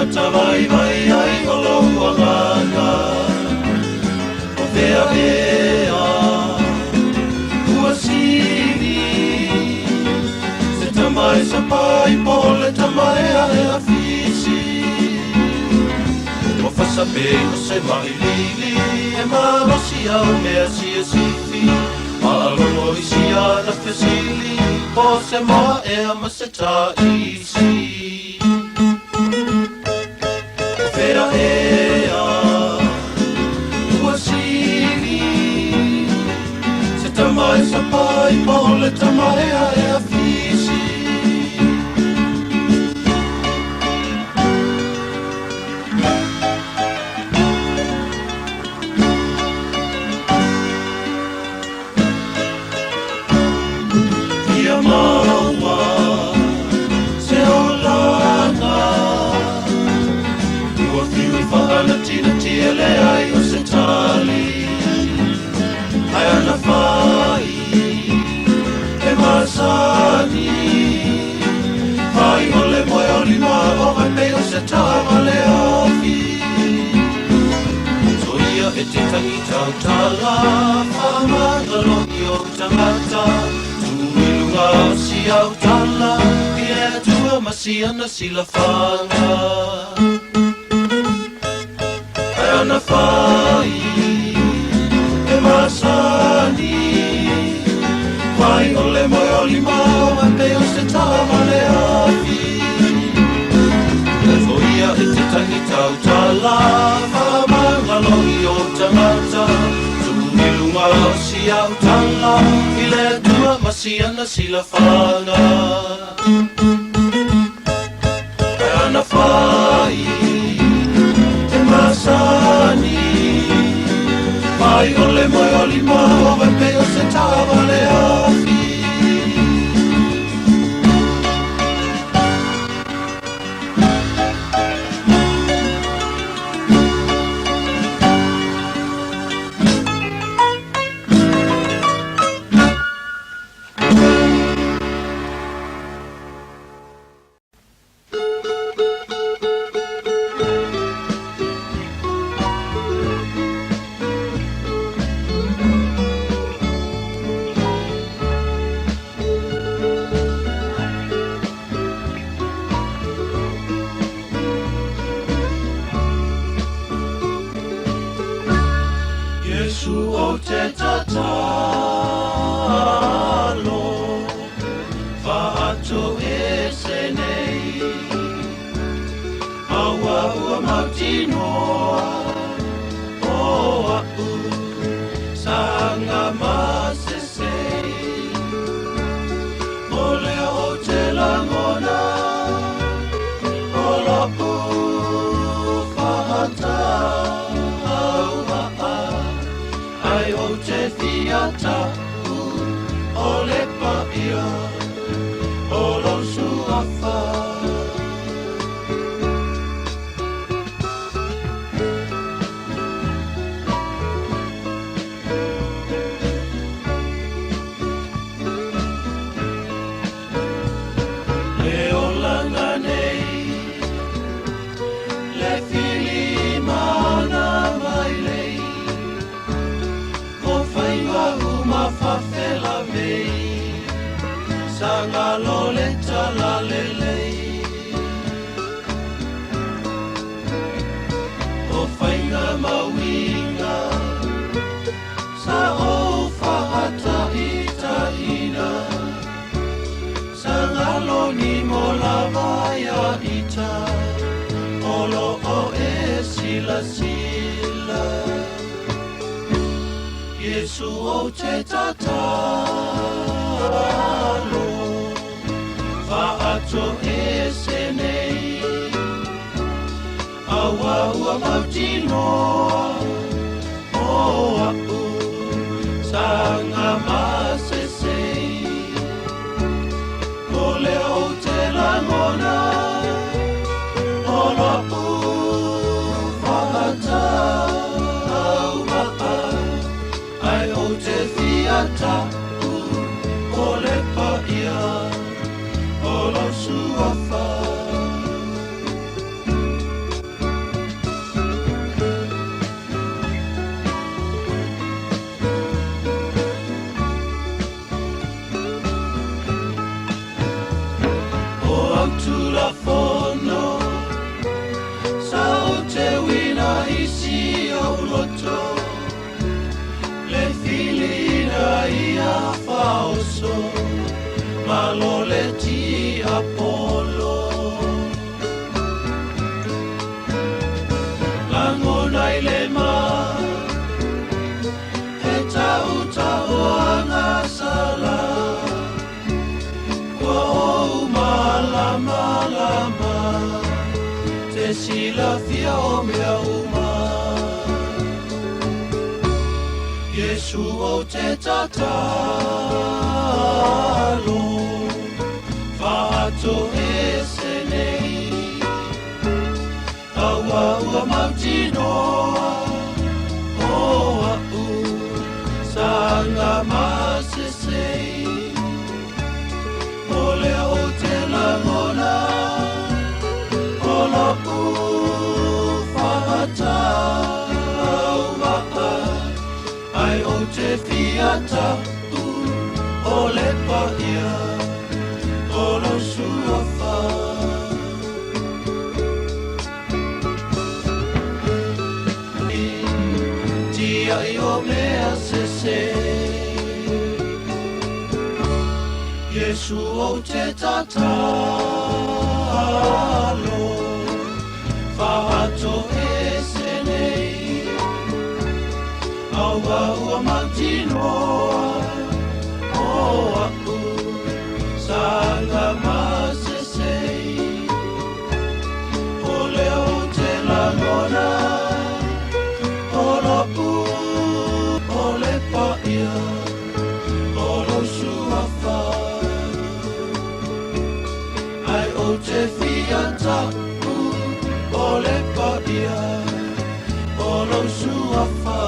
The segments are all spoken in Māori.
matawai vai ai o loa nganga o vea ea ua siri se tamai sa pai pole tamai a ea fisi o fasape o se mai lili e marosi au mea sia sifi maalongo isia na fesili o se moa ea ma se ta isi Vera ea, ua siri Se tamai sa pai, maole tamai a ea fisi Ia maua, se olanga Whahana tina tiele ai o se tali Ai ana whai e masani Whai ole moe oli maa o mai pei o se tawa le afi So ia e te tangi tau tala Whamanga loki o tangata Tuilunga o si au tala Ki e tua masiana sila whanga Ana whai e masani Wai ole moe oli mau a pei o se tawa le afi E foia e te tangi tau tala Whamanga lohi o tangata Tuilunga o si au tala I le tua masiana sila whanga Ana whai Masani Mai ole moe oli mau Vai pei o se tawa le afi Yesu o te tatalo Whaato e se nei Awa ua mautino O aku Sanga masesei O leo te langona O lapu Whaata Ai o te fiata o le paia o lo suafa tula fono Sao te wina isi au loto Le filina ia faoso Malole ti Apollo Langona ile ma He tau tau anga sala Kwa malama lama Te sila fia o mea uma Yesu o te tatalo Fahato e senei Awa ua mautinoa Oa u Sanga masesei Ole o te langona Ola u Fahata Aua Ai o te fiata u Ole paia Olo suafa Tia I o mea sese Yesu o te tatalo Fahato e senei Aua ua matinoa Oa u Sanga masesei Ole o te langona Ola u Ole paia Olo suafa Ai o te fiata u Ole paia Olo suafa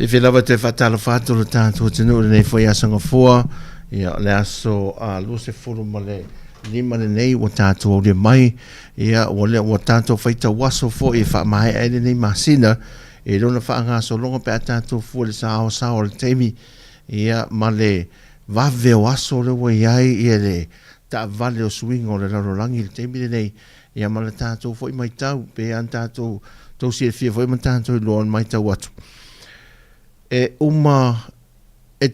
If lava te whatalo whātoro tātou te nui nei whai asanga fua, ia le aso a luse furu ma le lima le nei o tātou au le mai, ia o le o tātou whaita waso fo i wha mai aile nei masina, e rona wha ngā so longa pe a tātou fua le sao le teimi, ia ma le vave o aso le wa iai, ia le ta vale o swingo le rarorangi le teimi le nei, ia ma le tātou fo i mai tau, pe an tātou tau si e fia fo i ma tātou i loan mai tau atu. E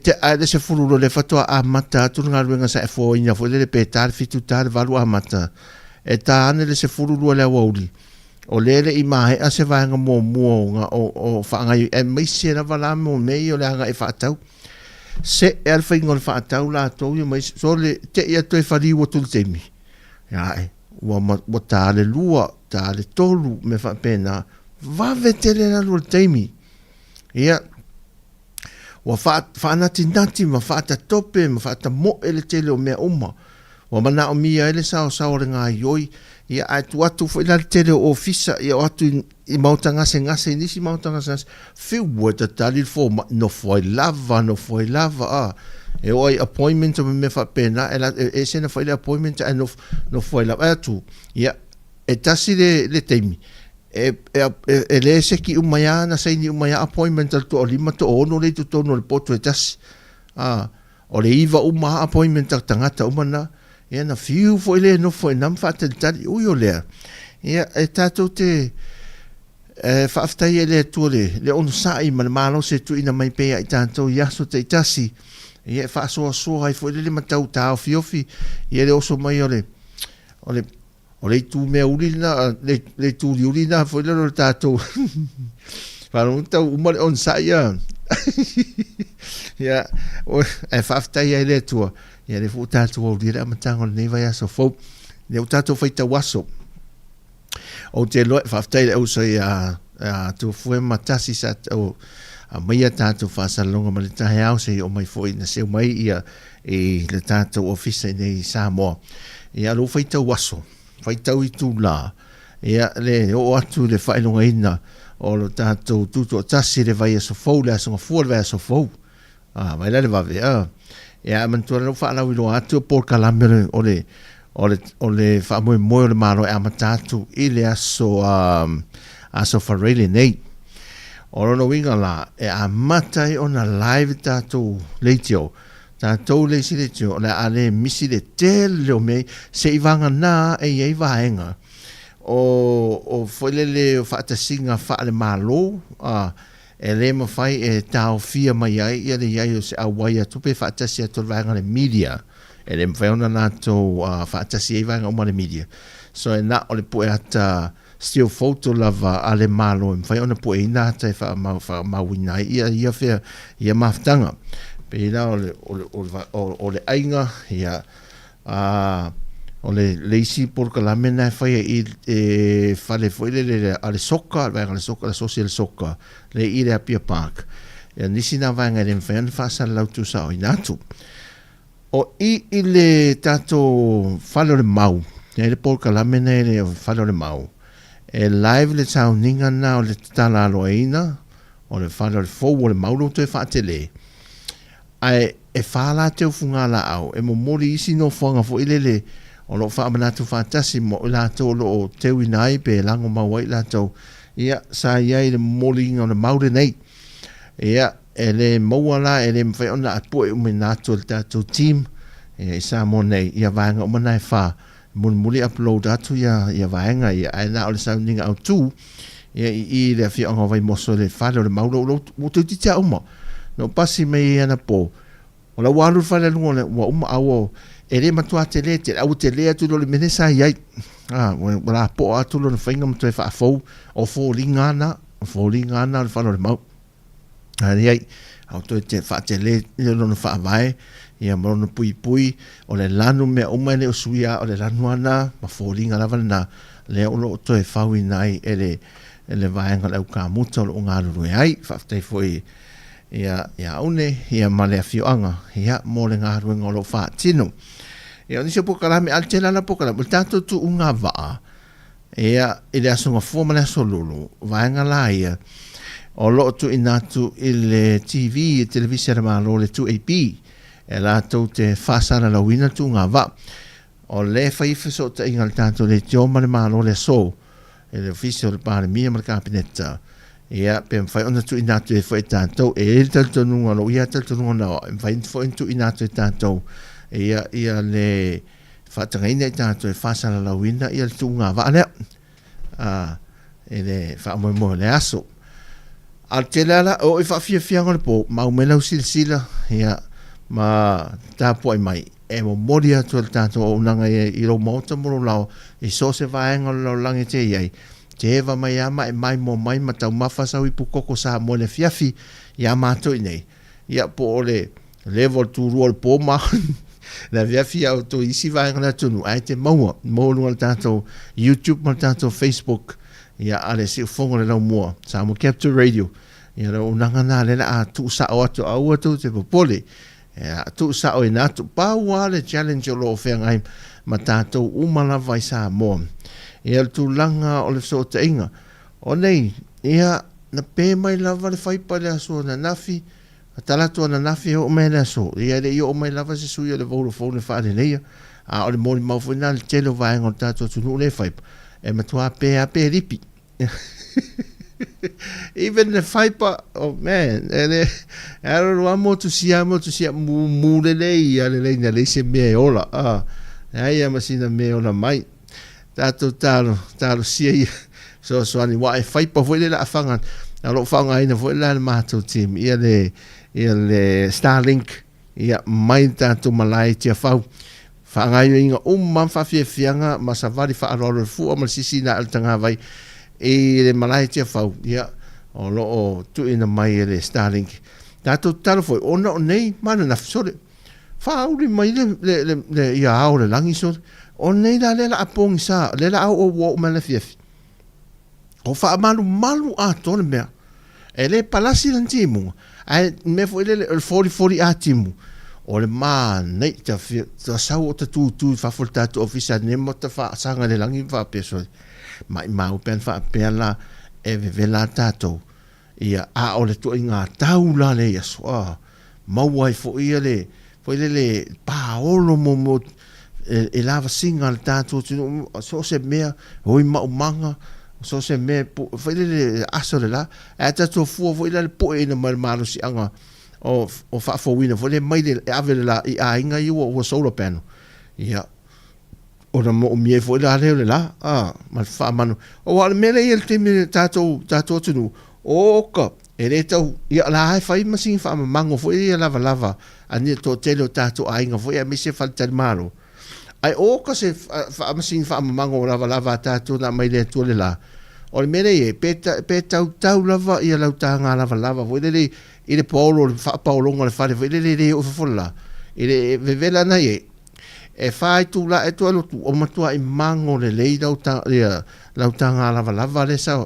te aere se fururo le whatua a mata atu ngā ruenga sa e fōina fo le pe tāre fitu tāre valu a mata e tā ane le se fururo le awauri o lele I mahe a se vaenga mua o whaangai e meise na wala mo mei o le anga e whaatau se e alfa ingo le whaatau la tau i meise so le te ia toi whariwa tulu teimi ia e wa tāre lua tāre tolu me whapena vave tele na lua teimi ia wa whanati nati ma whata tope ma whata mo ele tele o mea uma wa mana o mia ele sao re ngā ioi ia atu fo ila tele o ofisa ia atu I mauta ngase nisi mauta ngase whiu ta tali fo no foi lava e oi appointment o me whapena e sena whaile appointment e no foi lava atu ia e tasi le teimi e le se ki umaya na sei ni umaya appointment al to lima to ono le to no le poto e tas o le iwa uma appointment tangata umana ia na fiu fo ile no fo nam fa tali o yo le ia e tato te fa aftai ele tole le on sai man malo se tu ina mai pe ai tanto ia so te tasi ia fa so ai fo ile matau ta fiofi ia le oso mai ole tu me ulina le tu ulina fo ile tato fa no ta uma on sai ia o e fa aftai ele tu ia le fu tato o dira matanga ne vai so fo le tato foi ta waso o te loe whaftai au sai tu fue matasi sa o a maia tātou whasalonga ma le tahe au sei o mai foi na seu mai ia e le tātou ofisa nei Sāmoa ia lo whaitau waso whaitau i tū la ia le o atu le whailonga ina o lo tātou tutu o tasi le vai aso fau le asonga fua le vai aso fau vai la le vave ia mantua lo whaalau i lo atu o por kalamere o le whaamoe moe o le malo e amatatu i le aso wharele nei. O rono winga la e amatai o na live tātou leitio. Tātou le si leitio le ale misi le tele o mei se ivanga nā e iei vaenga. O whailele o whaatasinga whaale malo e le mawhai e tāo fia mai ai ia le iai o se awai atupe whaatasi ato vaenga le media. E le mwhaona nātou whaatasi e vanga umare media. So e nā o le poe ata still photo lava a le malo e mwhaona poe i nātai whaamawinai ia whea ia maftanga. Pe ina o le ainga ia o le leisi porka la mena e whaia i whale whaile a le soka, vanga le soka, le social soka, le i le Apia Park. E nisi nā vanga e le mwhaona whaasana lautu sa o i nātu. O i le tato whalo le mau, e le polka lamena e le whalo le mau. E live le tau ninga na o le tala aloa ina, o le whalo le fau o le maulo to e whaatele. Ai e whala te ufunga la au, e mo mori isi no whanga fo ilele, o lo whaamanatu whaatasi mo i lato lo o teu inai pe lango mawai lato, ia sa iai le mori inga o le maure nei. Ia e le mauala e le mwhaiona atpoe ume nātou le tātou team e Sāmoa nei ia vaenga o mana e wha muli upload atu ia vaenga ia e nā o le soundinga au tū ia i le whionga vai moso le whale o le mauro o te titia uma no pasi mei ana po o la waru whale lungo le wa uma au e le matua te le au te le atu lo le menesa iai wala po atu lo le whainga matu e wha fau o fo ringana le whale o le mau ai au to te fa te le no fa vai ia mono pui o le lanu me o mai le suia o le lanu ana ma folinga lava na le o to e fawi nai ele vai ngala ka muto o ngaru ai fa te foi ia une ia male afioanga ia mo le ngaru ngolo fa tino ia ni se po kala me altela na po kala tanto tu unga va ia ile asunga forma le solulu vai ngala ia o lo tu inatu il TV e televisione ma lo le tu AP e la tu te fasana la wina tu nga va o le fai so te ingal tanto le tioma le ma lo le so e le ufficio del pare mia ma capinetta ia pe fai ona tu inatu e fai tanto e il tanto non lo ia tanto non no fai fai tu inatu tanto ia le fatanga ina tanto e fasana la wina ia tu nga va le e le fa mo le aso al telala o fa fia ngol po ma mena silsila ya ma ta po mai e mo moria to tanto o nanga i ro mota mo lao i so se va ngol lo langi te ai te va mai ama e mai mo mai mata mafa sa wi pukoko sa mo le fiafi ya ma to nei ya po le level tu rol po ma la fiafi auto isi va ngana tu no ai te mo no tanto YouTube mo tanto Facebook ia ale si fongo le lau mua Sāmoa Capture Radio ia lau nanga nā lena a tu sa o atu au atu te popole ia tu sa o ina atu paua le challenge o lo whea ngai ma tātou umala vai Sāmoa ia tu langa o le so te inga o nei ia na pē mai lava le whaipa le aso na nafi a talatu na nafi o mai le aso ia le i o mai lava se sui o le volo fone whaare leia a o le mori mauwhina le telo vaenga o tātou tunu le whaipa e matua pe ripi Even the fiber, oh man, I don't know mo to see mu le se me ola. Ai masina me ola mai. Tato talo sia so ani wa fiber foi le la fanga. Alo fanga ina foi la mato team. Ia le Starlink ia mai tato malai tia fau. Fanga inga man fa fianga masavali fa alo fu o sisi na altanga vai. E le malai tia fau ia o lo o tu ina mai le Starlink tato talo foi ona o nei mana na sore fa uri mai le ia au le langi sore o nei la le la apong sa le la o mana fief o fa malu a tone mea e le palasi lan timu ai me foi le 40 a timu o le nei ta sa o tu fa foltato ofisa ne mota fa sanga le langi fa peso mai mau pen fa pela e vela tato ia a o le to inga taula le yaso mau ai fo ia le paolo mo e lava singa tato so se mea oi manga so se me foi le aso le la e tato fu le po ina malo si anga o fa fo wina foi le mai le ave la a inga i o solar panel ia ora mo mie foi la la ma fa manu o al mele il timi tato tunu o ka ele tau ia la ai fai masin fa mango foi ia lava ani to telo tato ainga foi a mi se falta malo ai o ka se fa masin fa mango lava tato na mai le to le la o mele e pe tau lava ia la tanga lava foi le ile polo fa paolo ngale fa le o fola ile vela na e fai tu la e tu tu o matua i mango le leida uta la utanga lava le sa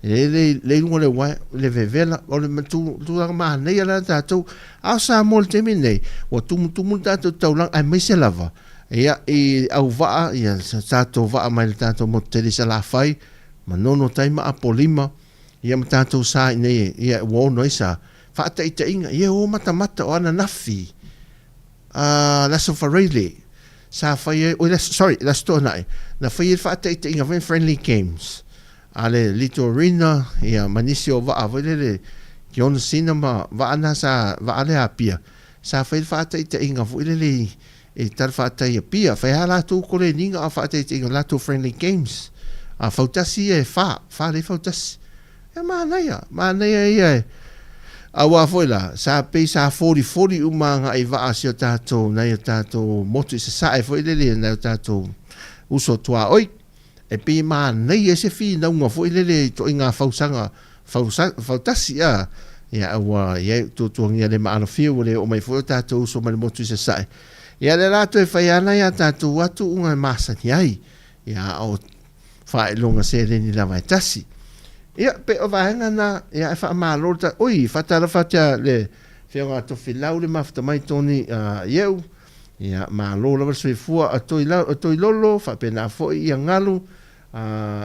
le ngole wa le vevela o le tu la ma nei la tu a sa mol temine o tu tu tau lang ai mai se lava ia e au va ia sa to va mai tanto mo te sa la fai ma nono tai ma apolima ia ma tanto sa nei ia wo no isa fa te inga ia o mata o ana nafi la so farele sa fai o sorry la sto nai na fai fa te inga friendly games ale little arena ia manisio va avele John Cinema va ana sa va ale apia sa fai fa te inga fu le e tar fa te apia fai hala tu ko le ninga fa te inga la to friendly games a fautasi e fa le fautasi e manaya ia awa foi la sa pe sa 40 umanga i va asio tato na ia tato motu se sa e foi le na tato uso tua oi e pe nei ese fi na unha foi le to inga fautasi ia awa ia to ngia le ma fio le o mai foi tato uso mai motu se sa ia le lato e fai ana ia tato watu unga masa ni ai ia o fai longa se le ni la vai tasi ia pe o vaenga na ia fa malo ta oi fatala fatia le fionga to filau le mafta mai toni ieu ia malo la verso fu a toi lolo fa pena fo ia ngalu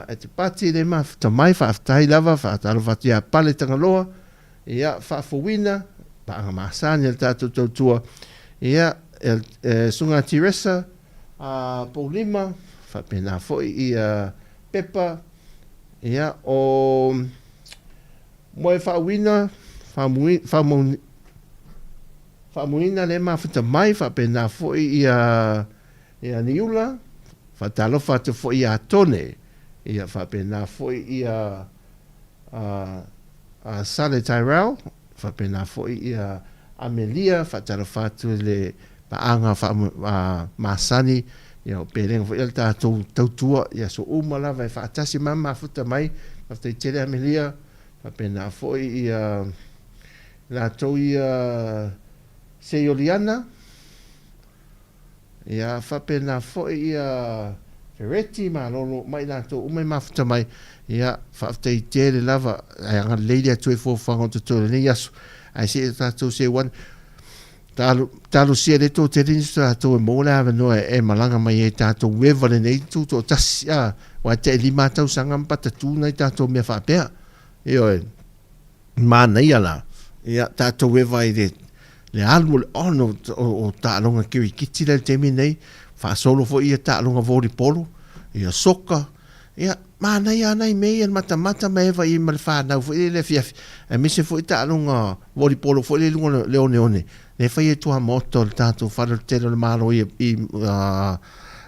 et pati le mafta mai fa tai lava fa talo fatia pale tangaloa ia fa fuina pa masani el tatu Tautua ia sunga tiresa polima fa pena fo ia pepa ia o moi fa wina fa muina le ma fata mai fa pena foi ia niula fa talo fa te foi ia tone ia fa pena foi ia Sale Tyrell fa pena foi ia Amelia fa talo fa tu le paanga fa masani ia peleng foi el Tautua ia so umala vai fa tasi mama futa mai after tele Amelia fa pena foi ia la toia Seioliana ia fa pena foi ia Ferretti ma lolo mai la to umai mafuta mai ia fa after tele lava ia lady at 24 fango to le yaso ai se to se one talo sia le to te rinsta to mo la no e malanga mai e tato weva le nei tu to tasia wa te lima tau sanga pata tu nei tato me fa pe io ma nei ala ia tato weva i le almo ono o ta longa ki kiti le temi nei fa solo fo ia ta longa voli polo ia soka ia mana ia nei me ia mata me va i mal fa na fu le fiaf e mi se fu ta lunga voli polo fu le lunga le one le fa i tu a moto tanto fa le tele le malo i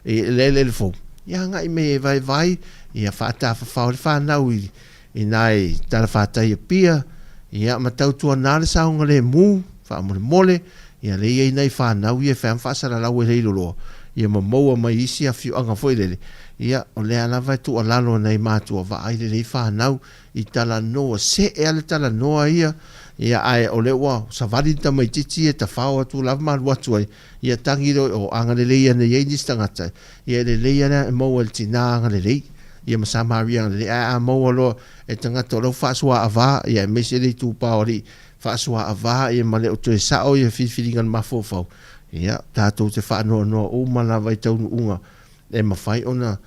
le fu ia nga i me vai ia fa ta fa na i nai ta fa ta i pia ia ma Tautua na le saunga le mu fa mole ia le ia nei fa na i fa sala la we le lo ia ma mo mai isi a fiu anga foi le ia o le ala vai tu alalo nei matua va ai le fa nau i tala no se e ale tala no ia ai o le wa sa vali ta mai titi e ta fa tu la ma watu ia tangi o anga le ia nei ni stangata ia le ia na mo el tina anga le ia ma sa maria le a mo lo e tanga to lo fa swa ava ia me se le tu pa ori fa swa ava ia ma le o tu sa o ia filingan ma fo ia tatou te fa no o mana vai tau unga e mawhai ona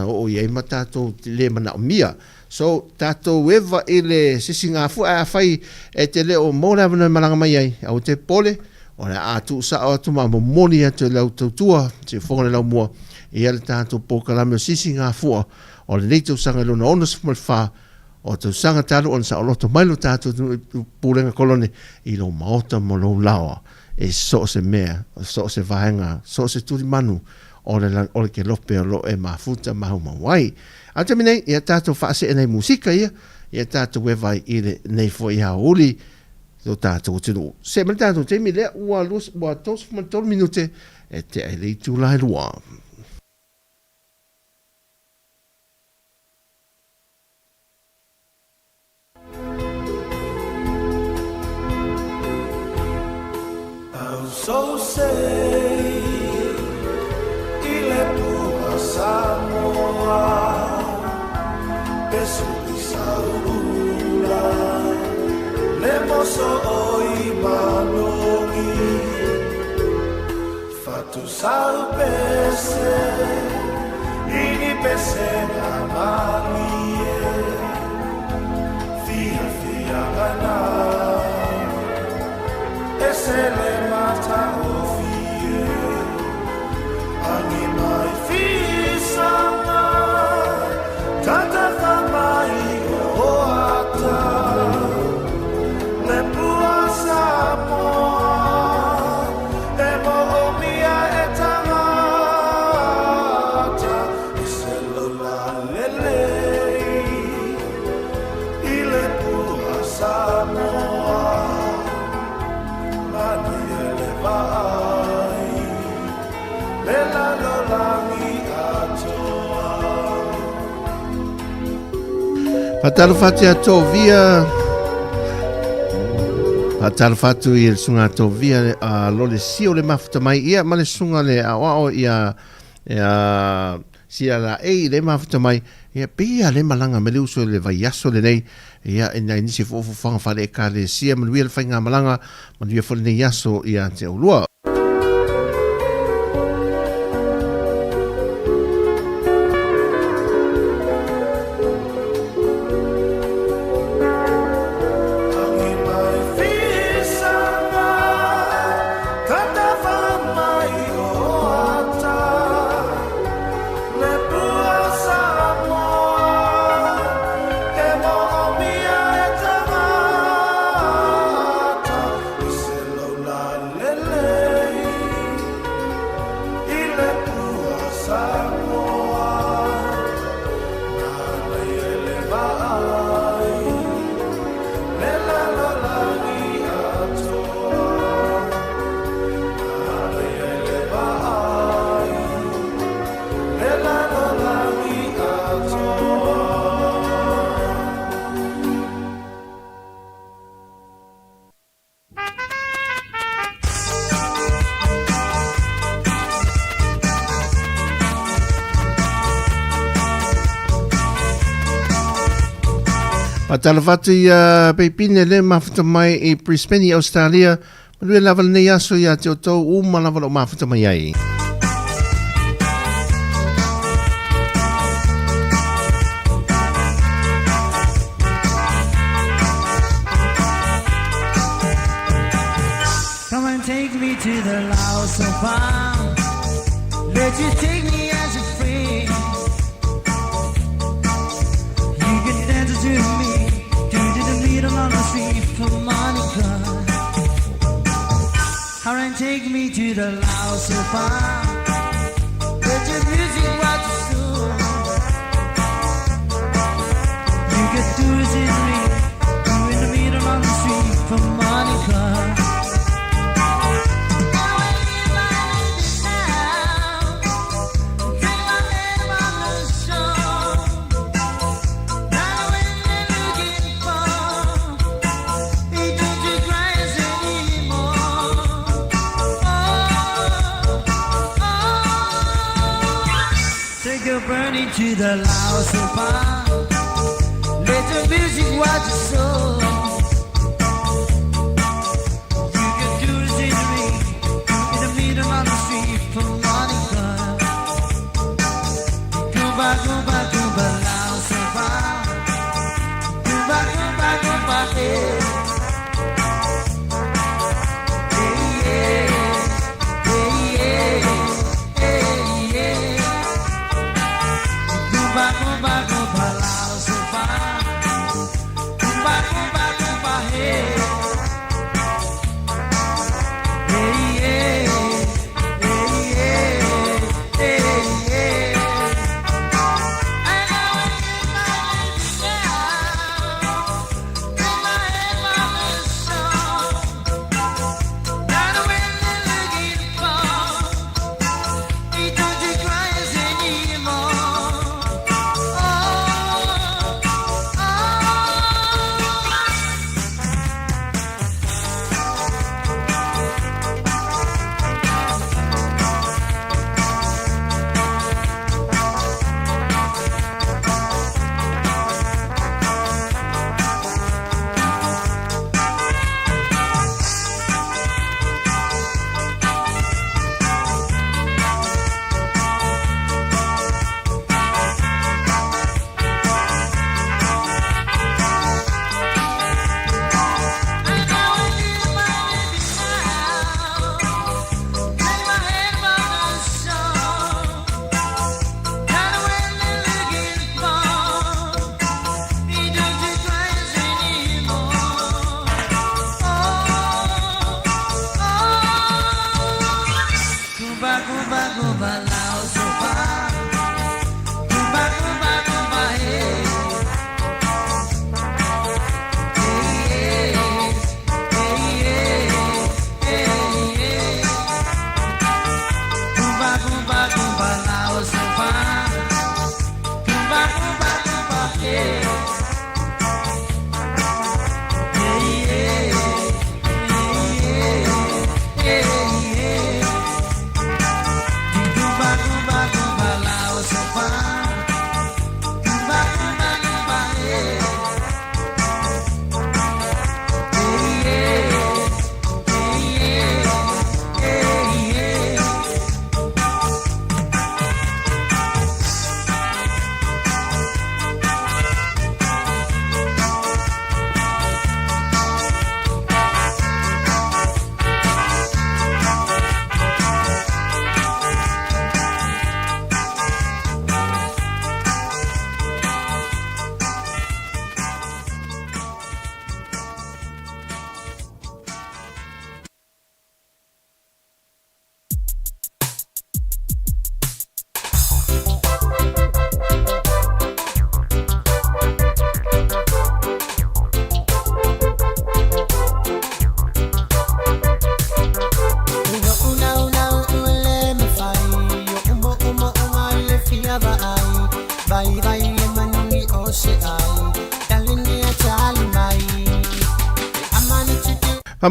o iei ma tātou le mana o mia. So tātou eva e le sisinga fu a whai e te leo mōra wana malanga mai ai au te pole o le atu sa o tu ma moni atu lau tautua te whongane lau mua e ale tātou pōkalame o sisinga fu o le neitau sanga lona onas fumal wha o tau sanga tālu on sa o loto mailo tātou pūrenga kolone i lo maota mo lo lawa e so se mea, so se vaenga, so se turi manu o le ke lope o lo e mafuta mahu mawai. A te minei, ia tātou whaase e nei musika ia tātou wewai i le nei fo i hauli o tātou tino. Se mele tātou te mi lea ua lus, ua tos fumatol minute e te ai lei tūlai lua. So say ile pua Sāmoa pesu i saurula le moso oi manongi fatu sau pese ini pese na malie fia gana ese le mata o fie ani mai fisanga tata tamai o ata le pua Sāmoa e mo o mia e tangata ese lola lelei i le pua Sāmoa Patalo fatu a tovia. Patalo fatu i sunga tovia a lole sio le mafuta mai ia ma le sunga le awao ia sia la le mafuta mai ia pia le malanga me le uso le vaiaso le nei ia ina inisi fofo fanga fale ka le sia manuia le whainga malanga manuia fole nei yaso ia te ulua. Talavatu ia peipine le mafuta mai i Brisbane, Australia. Malue lava nei aso ia te o tau uma lava lo mafuta mai ai. Come and take me to the Laos of Palm. Let you take me as a friend. to me, to the meeting on the street for Monica. Hurry and take me to the Laos bar. Let your music watch the soul. You get to see me, in the meeting on the street for Monica. Burning to the Laos bar. Let the music watch your soul. You can do the scenery in the middle on the street for Monica. Goomba, goomba, goomba, Laos bar. Goomba, goomba, goomba, hey.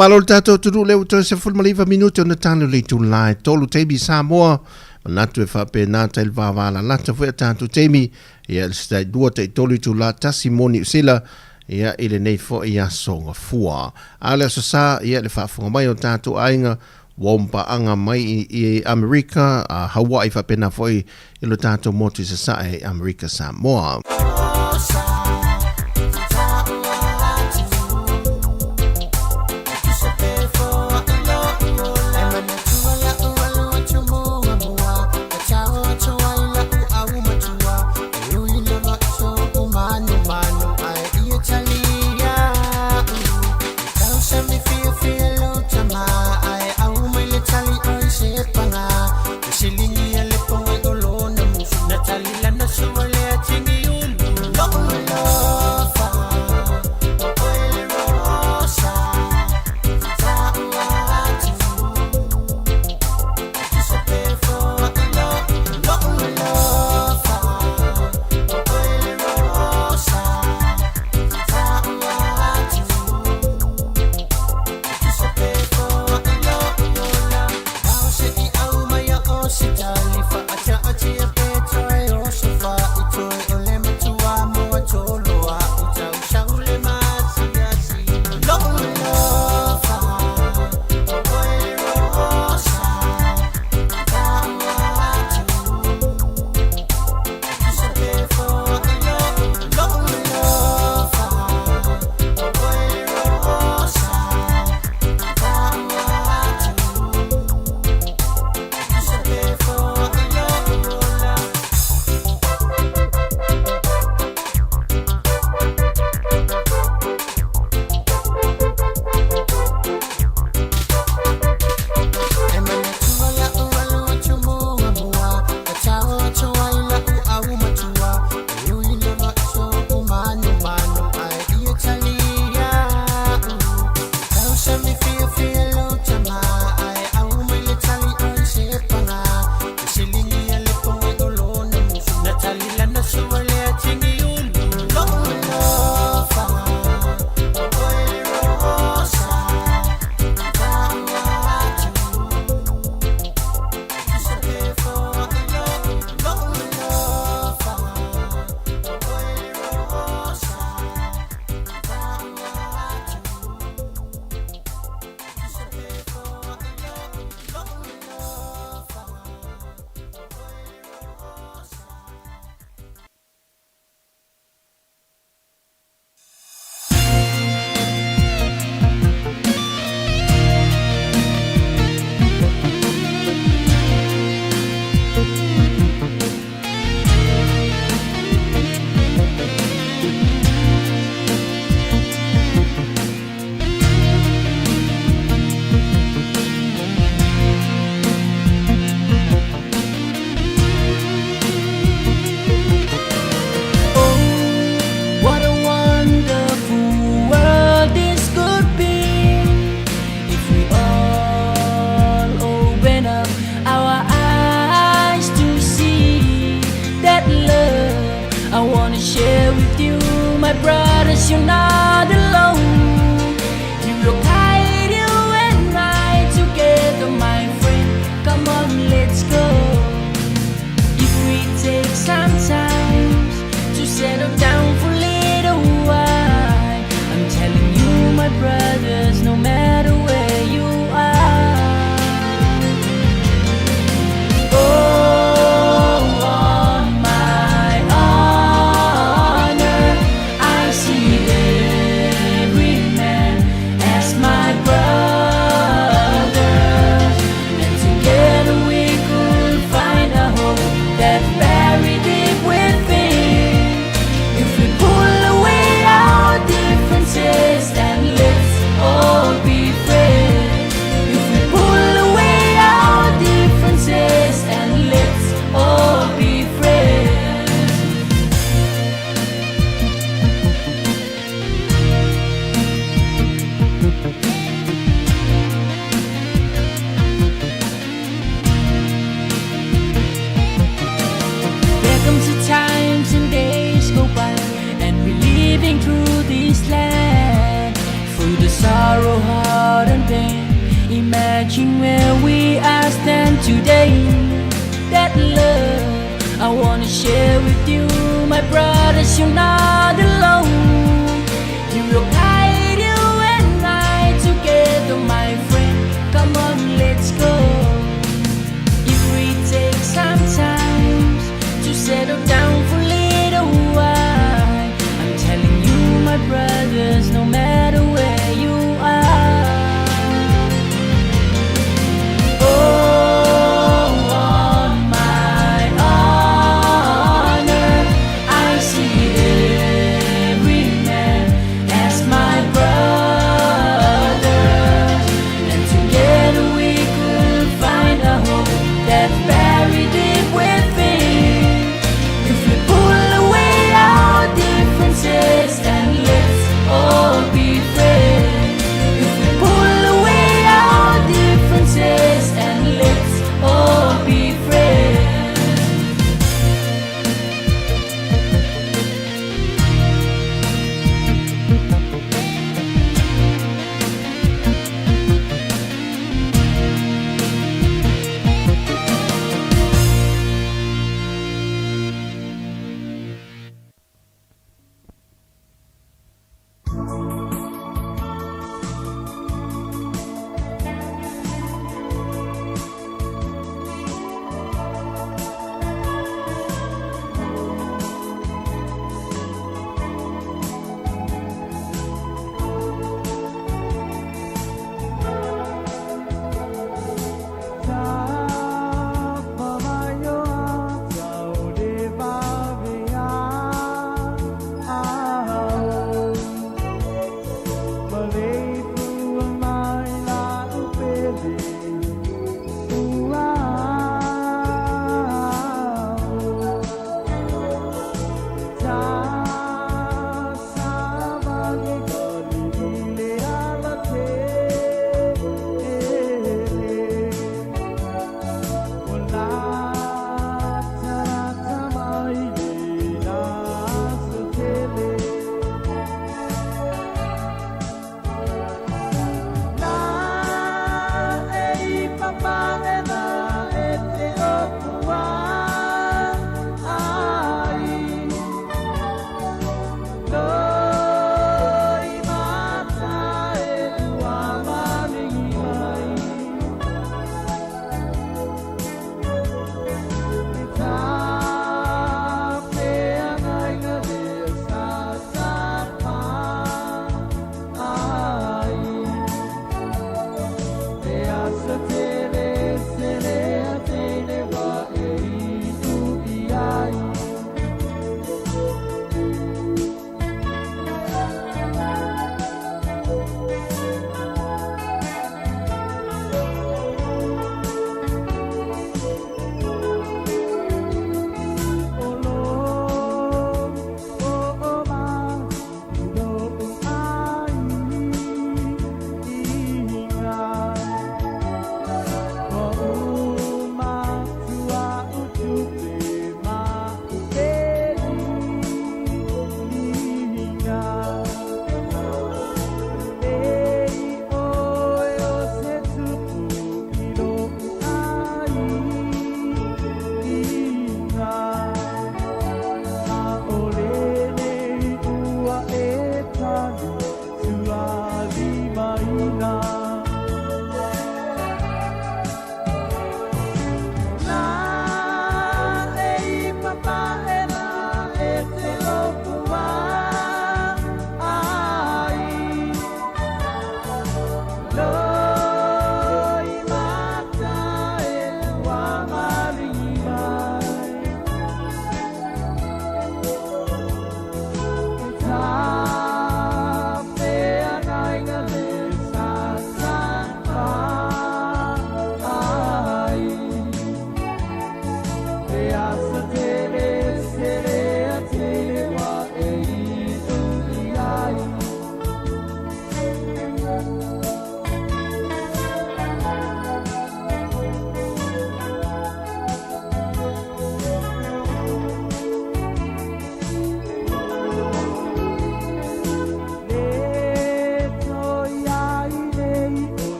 Malol tatou tulu leu to se ful maliva minuto na tanu le tulai tolu tebi Sāmoa natu e whapena tail vāwala lata fwea tātou teimi ia le stai dua te tolu tu la tasimoni usila ia ile nei fo ia songa fua ale so sa ia le whafunga mai o tātou ainga wompa anga mai i Amerika Hawaii whapena foi ilo tātou motu sa sa e Amerika Sāmoa imagine where we are stand today. That love I wanna share with you, my brothers, you're not alone. You will guide you and I together, my friend. Come on, let's go. If we take some time to settle down for a little while, I'm telling you, my brothers, no matter where you are. Oh, on my honor, I see every man as my brother, and together we could find a hope that's buried deep within. If we pull away our differences and let's all be friends. If we pull away our differences and let's all be friends.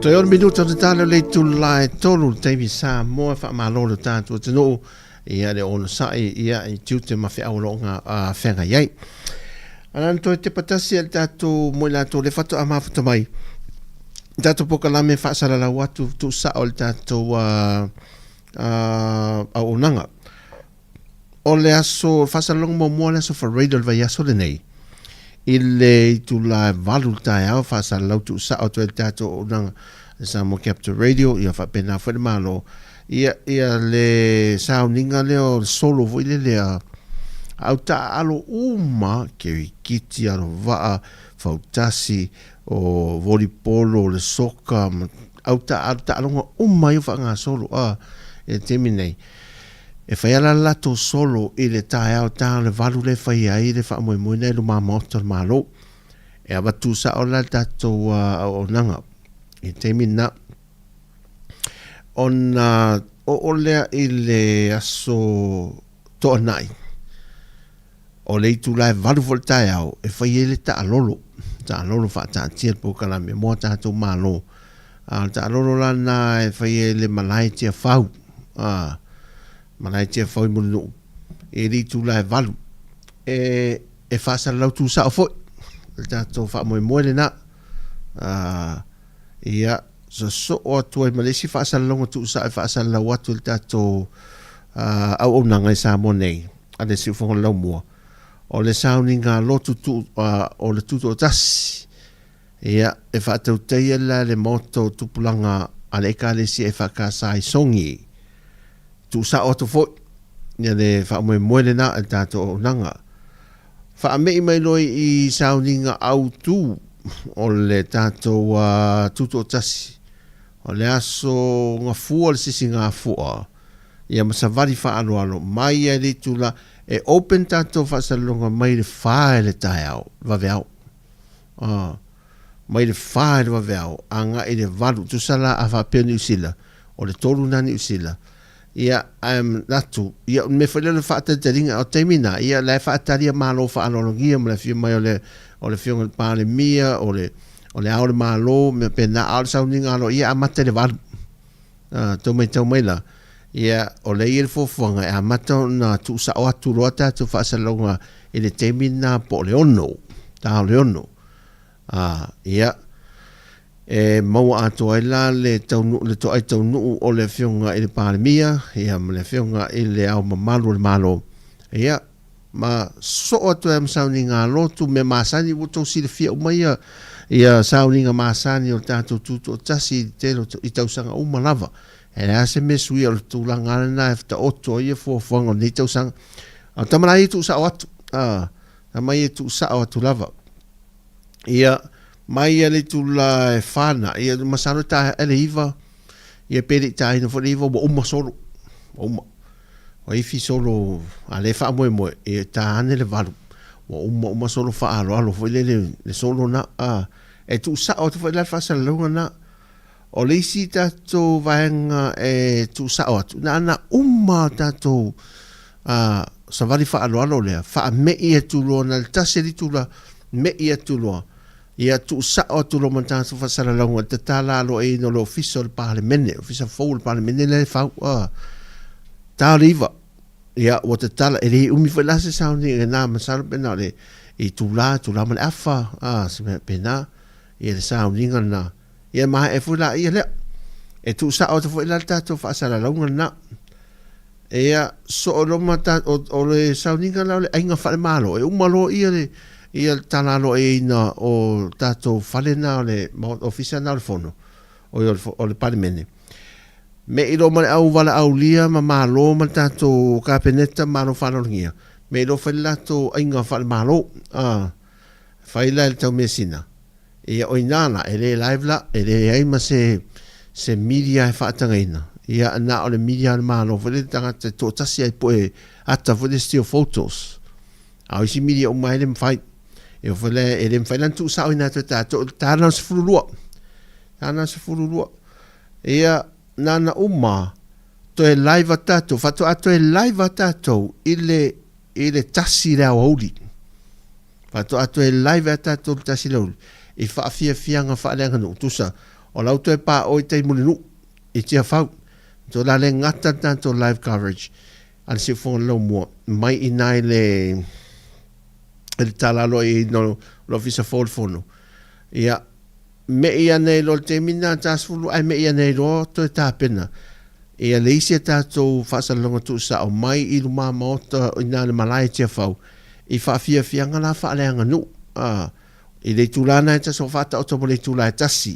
Toi on minuto te tala le tu lai tolu te vi Sāmoa fa malo le tātua te no ia le ono sai ia I tiute ma fe aulonga a whenga iai. Anan toi te patasi al tātou mo la to le fatu a mafuta mai. Tātou pokalame fa sala la watu tu sa o le tātou a onanga. O le aso fa sala longa mo le aso fa radio vai aso le nei. Ile tu la valu tai au fa sa lau tu sa o tu tato onanga Sāmoa Capital Radio ia fa pena fa de malo ia le sauninga leo solo vo ile le au ta alo uma ke kiti alo va fautasi o volleyball le soka au ta alo uma ia fa nga solo e terminei e fai ala lato solo I le tae au ta le valu le fai ai le fa moe nei lo mamoto malo e abatu sa o la tato o nanga e temina ona o lea I le aso to nai o le tu la valu vol tae au e fai ele ta alolo fa ta tia po kala me mo tato malo ta alolo la na e fai ele malai tia fau Malai tia foi munu e li tu la valu e fa sa lau tu sa foi ta to fa mo le na ia so o tu e malesi fa sa longa tu sa fa sa la watu ta to au o nanga sa mo nei ale si fo lo mo o le sauninga lo tu o le tu to tas ia e fa te te la le moto tu pulanga ale ka le si e fa ka sai songi tu sa o tu fo ia le fa mo le na ta to nanga fa me mai loi I sauninga au tu o le tato tu to tasi o le aso nga fua le sisi nga fua ia masavari fa alo mai e li tu la e open tato fa salonga mai le fa le tai au va veau mai le fa le va veau anga I le valu tu sala a fa pe ni usila o le tolu nani usila ia natu ia me fale le fa te ringa o temina ia le fa taria malo fa analogia me le fi mai o le fiong pa le mia o le aole malo me pena al sauninga lo ia amate le valu to mai la ia o le il fo fonga e amata na tu sa o tu rota tu fa salonga I le temina po le ono ta le ono ia e mau ato ai la le to ai tau nu o le fionga I le palemia ia me le fionga I le au mamalu le malo ia ma so o to am sauninga lotu me masani wuto si le fia mai ia sauninga masani o tato tuto tasi telo I tau sanga uma lava e la se me sui o tu langa na efta oto ia fo fonga ni tau sanga tamana I tu sa o atu tamai tu sa o tu lava ia mai ele tu la e fana ia masano ta ele iva ia pedi ta ino fo iva bo uma solo uma o ifi solo ale fa mo e ta ane le valu o uma solo fa alo fo le solo na e tu sa o tu fo la fa sa longa na o le si ta to vaenga e tu sa o tu na uma ta to sa vali fa alo le fa me e tu lo na ta se di tu la me e tu lo ia tu sa o tu lo monta su fa sala longa te tala lo e no lo official parliament official full parliament le fa ta riva ia o te tala e umi fa la se sounding na ma sala pena le e tu la ma afa se pena ia le sounding na ia ma e fu la ia le e tu sa o tu fa la ta tu fa sala longa na ia so lo mata o le sounding na le ainga fa malo e umalo ia le ia tanalo e na o tato falena le official na le fono o le palimene me ilo ma au vala au lia ma malo ma tato kapeneta malo falongia me ilo felato inga fal malo faila el tau mesina ia oinana ele live la ele ai ma se media e fatangaina ia na o le media malo fele tanga te to tasi ai poe ata fele still photos au si media o mai le fai e fele ele fai tu sa ina ta na se fulu ia nana uma to e live tato fato ato e live tato ile tasi la oli fato ato e live tato tasi la oli e fa fianga fa le ngano tusa o lau toi pa o te mulinu i tia fau to la le ngata tanto live coverage al se fon lo mo mai inai le tala lo i no lo fisa fono ia me ia nei lo te mina tasfulu ai me ia nei lo to ta pena ia le isi tatou whaasalonga tu sa o mai i luma maota ina le malai tia fau i whaafia fianga la whaaleanga nu i le tūlana e taso whata o tomo le tūla e tasi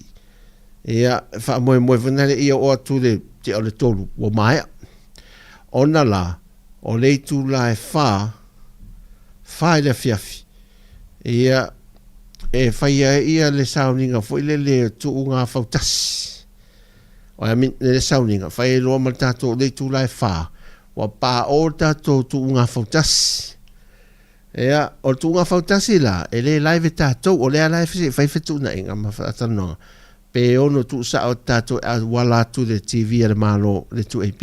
ia wha moe vunale ia o atu le te o le tolu o maia ona la o le tūla e wha i le fiafi ia e whaia ia le sauninga fo i le tuunga fautasi o ia min le sauninga whaia loa mal tato le tūla e wha wa pa o tato tuunga fautasi ia o tuunga fautasi la e le live tato o le live se whai whetuna inga ma whaatanoa pe ono tu sa o tato a wala tu le TV le malo le tu AP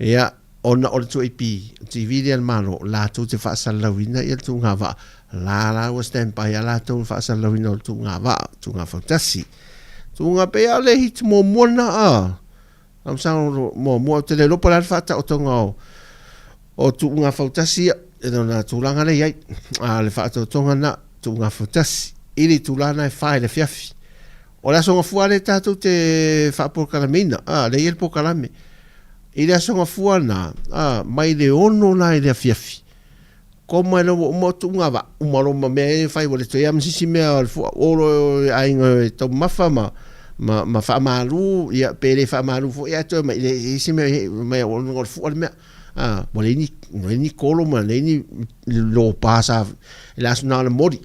ia ona o le tu AP TV le malo la tu te whaasalawina ia tu ngā wa la wa stand by la tu whaasalawina o tu ngā wa tu ngā fautasi tu ngā pe a le hit mo mona am sang mo te le lopa la whata o tonga o tu ngā fautasi e na tūlanga le iai le whaato tonga na tu ngā fautasi ili tūlana e whae le fiafi o la songa fuare tātou te whaapokalamina le iel pokalame i le songa fuana mai le ono la i le fiafi ko mai lo mo tu ngā wa umaro ma me whai wale to ia msisi mea oro ainga tau mafa ma whaamaru ia pere whaamaru fo ia to ma le isi mea o ngor fuare mea mo le ni kolo ma le ni lo pasa la sona le mori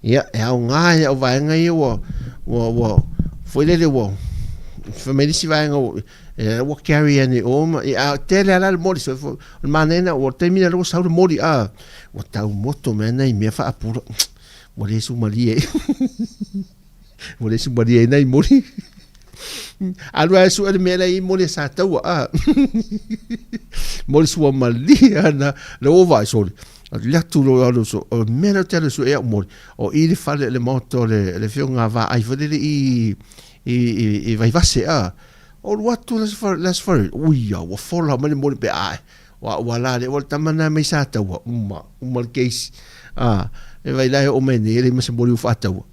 ia e au ngā e au vaenga i wa foi le wo family si vaenga wa carry ane o ma ia tele ala le mori so manena o termina lo sa le mori o tau moto mena i me fa apuro mo le su malie mo le su malie nei mori alua su ele mela i mo le sa tau mo le su malia na lo va so le tu lo so o mena tele su e mo o i le fale le moto le fionga va ai fale i vai vase o watu las for ui o fola mani mo be ai wa la le o tamana me sa tau uma case e vai la o meni ele me se mo fa tau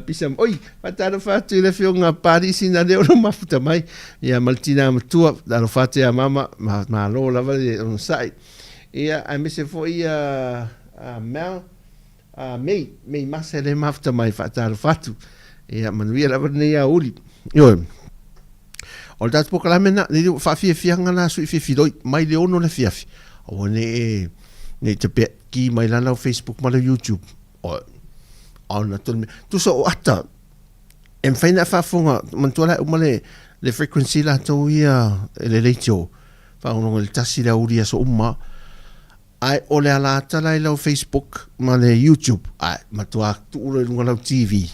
pisam oi pataro fatu le fionga parisi na le o mafuta mai ia maltina matua da lo fatu ya mama ma lo la vale on sai ia a me se foi mel me masa le mafuta mai pataro fatu ia manuia la vale ia uli yo o dat pokalamena le fa fianga na su fidoi mai le ono le fiafi o ne te pe ki mai la no Facebook ma le YouTube o ona tu so ata en faina fa fonga mantola umale le frequency la to ia le lecho fa uno el tasi la uria so umma ai ole ala tala la Facebook ma le YouTube ai matua tu le ngala TV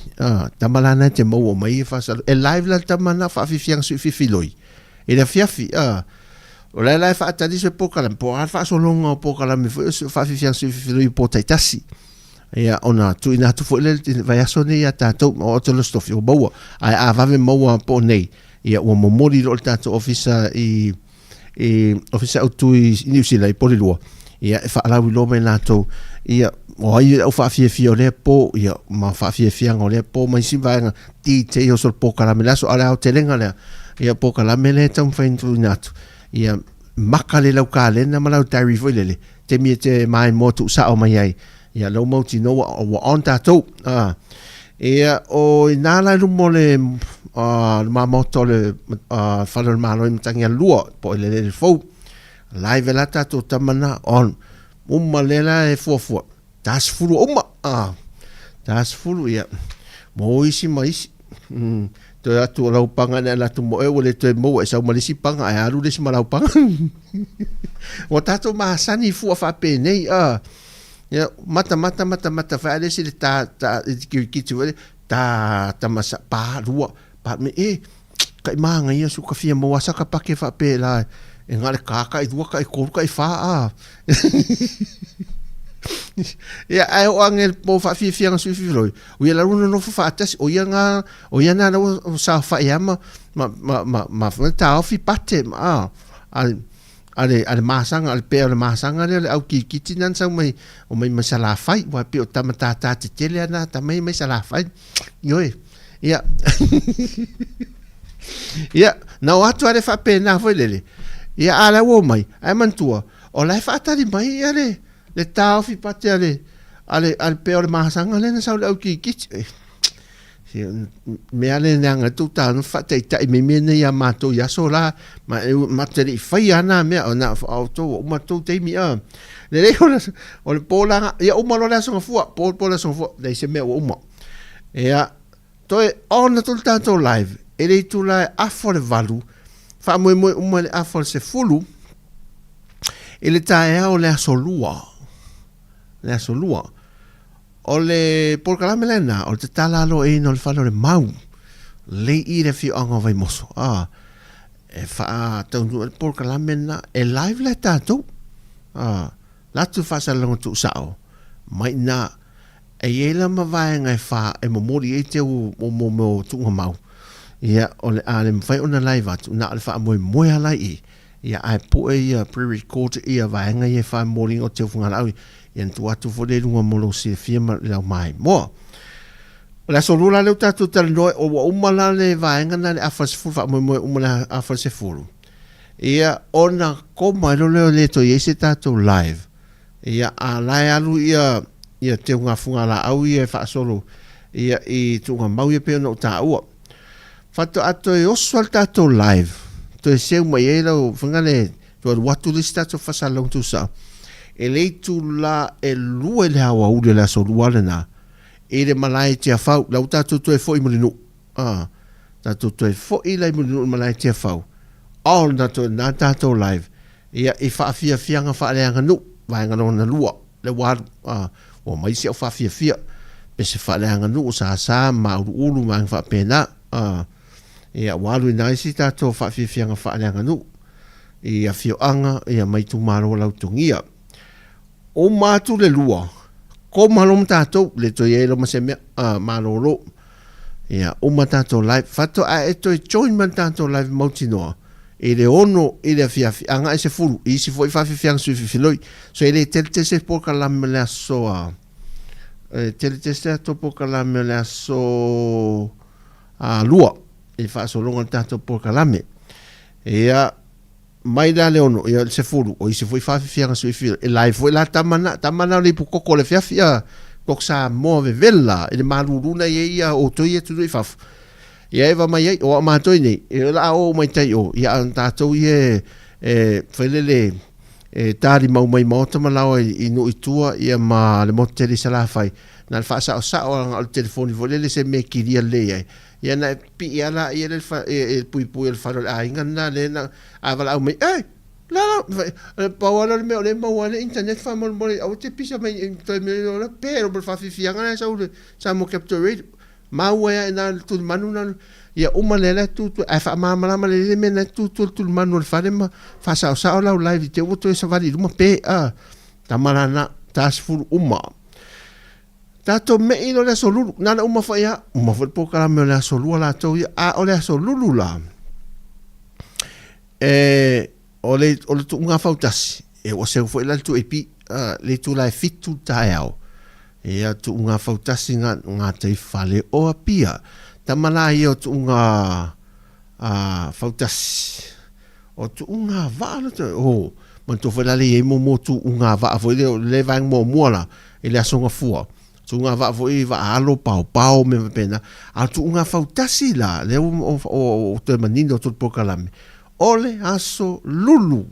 tamala na te mo mai fa e live la tamana fa fiang su filoi e la fiafi o la live fa tadi se pokala po fa so longa pokala me fa fiang su filoi po taitasi ia ona tu ina tu foi le vai asone ia tatou o to lo stofi o boa ai avave moa po nei ia o momori lo tatou ofisa i ofisa tu New Zealand po lo ia fa la lo me lato ia o ai o fa fie le po ia ma fa fie ngole po mai si vai ti te o sol po kala melaso ala o telenga le ia po kala mele tam fa intu natu ia makale lo kale na mala diary foi le te mi te mai mo tu sa o mai ai ia lo mo tino o on tatou ia o inala lumo le ma moto le falo malo i mtangia lua po le fo live la tatou tamana on lela e fofo tas fulu tas fulu ia mo isi mais to atu lau panga na tu mo e le to mo e sa malisi panga ai alu le si malau panga o tatou masani fu fa pe nei ya mata fa le si ta ki ta masa pa rua pa me kai manga ia su ka fia mo asa ka pa ke fa pe la e ngale ka i dua ka i ko ka i fa ia ai o angel po fa fi fianga su fi loi o ia la runo no fa tas o ia nga o ia na o sa fa ia ma fa ta fi pate ma ale masanga ale pe ale masanga le au ki kitinan sa mai o mai masala fai wa pe o tamata ta te tele na ta mai sala fai yoi ia ia na o atu ale fa pe na foi lele ia ala wo mai ai mantua o la fa ta di mai ale le tau fi pate ale pe o masanga le na sa au ki kit me ale nanga tu ta no fa te me ne ya mato ya sola ma te fai ana me na auto o mato te mi le o le pola ya o malo la so fu pola so fu dei se me o mo ya to on tu ta to live ele tu la afo le valu fa mo le afo se fulu ele ta o le solua o le porkalame lena o te tala alo e no le whalo le mau le i re fi anga vai moso e wha taunu le porkalame na e live le tātou latu whasa lango tu sao mai na e iela ma vaenga e wha e momori e te o tunga mau ia o le ale mwhai ona live atu na le wha moe alai i ia ai po e ia pre-record ia vaenga i e wha mori o te ufunga lau ia tu atu fo le lunga molo se firma lau mai mo la solula le tatu tal no o umala le vaenga na le afas fu fa mo umala afas se fulu ia ona koma le to yese tatu live ia ala alu ia te unga funga la au ia fa solo ia i tu nga mau ia pe no ta u fato ato e oswal tatu live to se mo ia lo funga le to watu le tatu fa salong tu sa e le tu la e lua le hawa ule la so lua le na e le malai tia fau lau tatu to e fo i mulinu tatu to e fo i la i mulinu malai tia fau all na tatu live ia i fa fia fianga fa le anga nu vai nga no na lua le wa o mai se fa fia pe se fa le anga nu sa ma ulu ma fa pena ia walu na si tatu fa fia fianga fa le anga nu ia fio anga ia mai tu maro lau tungia o matu le lua ko malom tato le to ye lo maseme malolo ya o matato live fato a eto join man tato live motino e le ono e le fia anga se fulu e si foi fa fia su filoi so ele telte se poka la mela so telte se to poka la mela so lua e fa so longa tato poka la me ya mai da leono ia se fulu o se foi fa fianga su fil e live foi la tamana le puko ko le fia ko sa move vella e maluruna ia o to ia tu fa ia eva mai o ma to ni e la o mai tai o ia anta to ie felele tari mau mai mota malao i no itua ia ma le moteli sala fai na fa sa o al telefoni volele se me kiria le ia na pi ia la ia le fa pui el farol a ingana le na avala au mai la pawala le mau le internet fa mo au te pisa mai to me la pero per fa fianga sa mo capture mau ia na tu manu na ia umalela tu fa mama le me na tu manu fa le fa sa la live te o to sa vali uma pe tamara na tasful uma tato me ino le solulu nana uma fa ia uma fa po kala me le solulu la to ia o le solulu la o le tu nga fautasi e o se foi la tu epi le tu la fitu taeo ia tu nga fautasi nga te fale o apia tamala ia tu nga fautasi o tu nga va o man tu foi la le mo tu nga va foi le vang mo mola ele asonga fua tu nga va foi va alo pau me pena a tu nga fautasi la le o te manindo tu pokalame ole aso lulu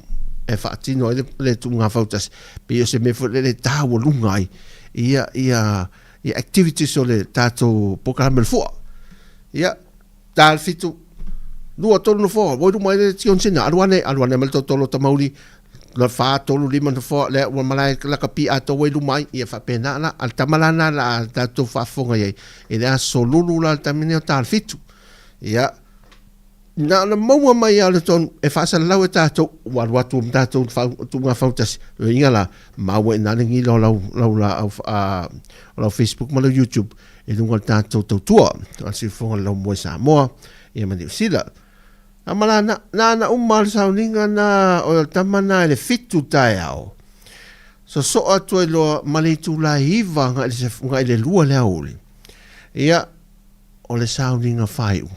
e fatino le tu nga fautasi pe se me foi le tawo lungai ia activities ole tato pokalame fua ia tal fitu lua tolu no fo voi du mai le tion sina alwane mal tolo tamauli la fa tolu lima no fo le wa malai la kapi ato voi du mai ia fa pena la al tamalana la tato fa fonga ye e da solulu la tamine tal fitu ia na maua mai ala ton e fasa lau e tātou watu tātou tu ngā whautas inga la maua e nane ngi lau lau Facebook ma lau YouTube e dunga tātou Tautua a si whonga lau moe Sāmoa e mani usila a mala na umal sauninga na o tamana e le fitu tae au so atu e loa mali tu la hiva nga le lua le auli ia o le sauninga whaiu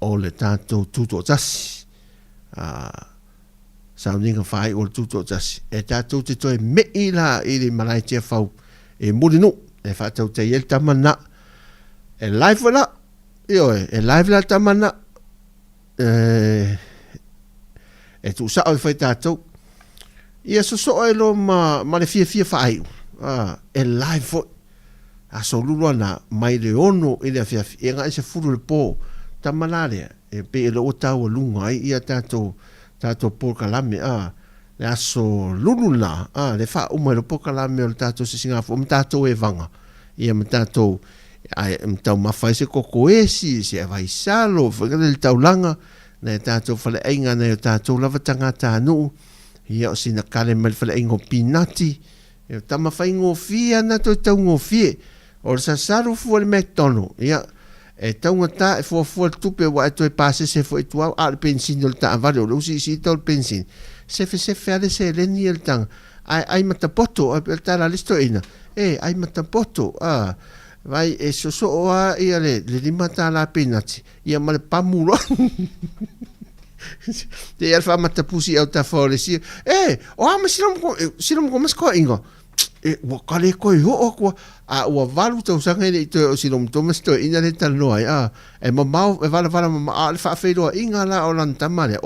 o le tātou tuto tasi sauninga whai o le tuto tasi e tātou te toi mei la i le malai tia whau e murinu e whātau te iel tamana e live la e live la tamana e tu sao i whai tātou ia so e lo ma le fia whai e live fo a so lulu ana mai le ono i le fia e ngā isa furu le pō tamalare e pe lo tau lunga ai ia tato por kalame le aso lulula le fa lo por kalame o tato se singa fo tato e vanga ia tato ai tau mafai se kokoesi se vai salo fo le tau langa na tato fale ainga na tato lava tangata nu ia o sina kale mal fale ingo pinati e tama fai ngo fia na to tau ngo fie o sa saru fo le metono ia e taunga ta e fua tupe wa e toi pase se fo e tua a le pensin o ta avare o lusi si tol pensin se fe ale se leni el tang ai matapoto e ta la listo ina ai matapoto vai e so a ia le limata la penati ia male pamulo te ia fa matapusi au ta fo le si o ama silom ko mas ko ingo wa kale ko ho ko wa valu tau sanga i to silom Thomas to ina le talo ai e mamau e vala ma fa fedo inga la o lan tamale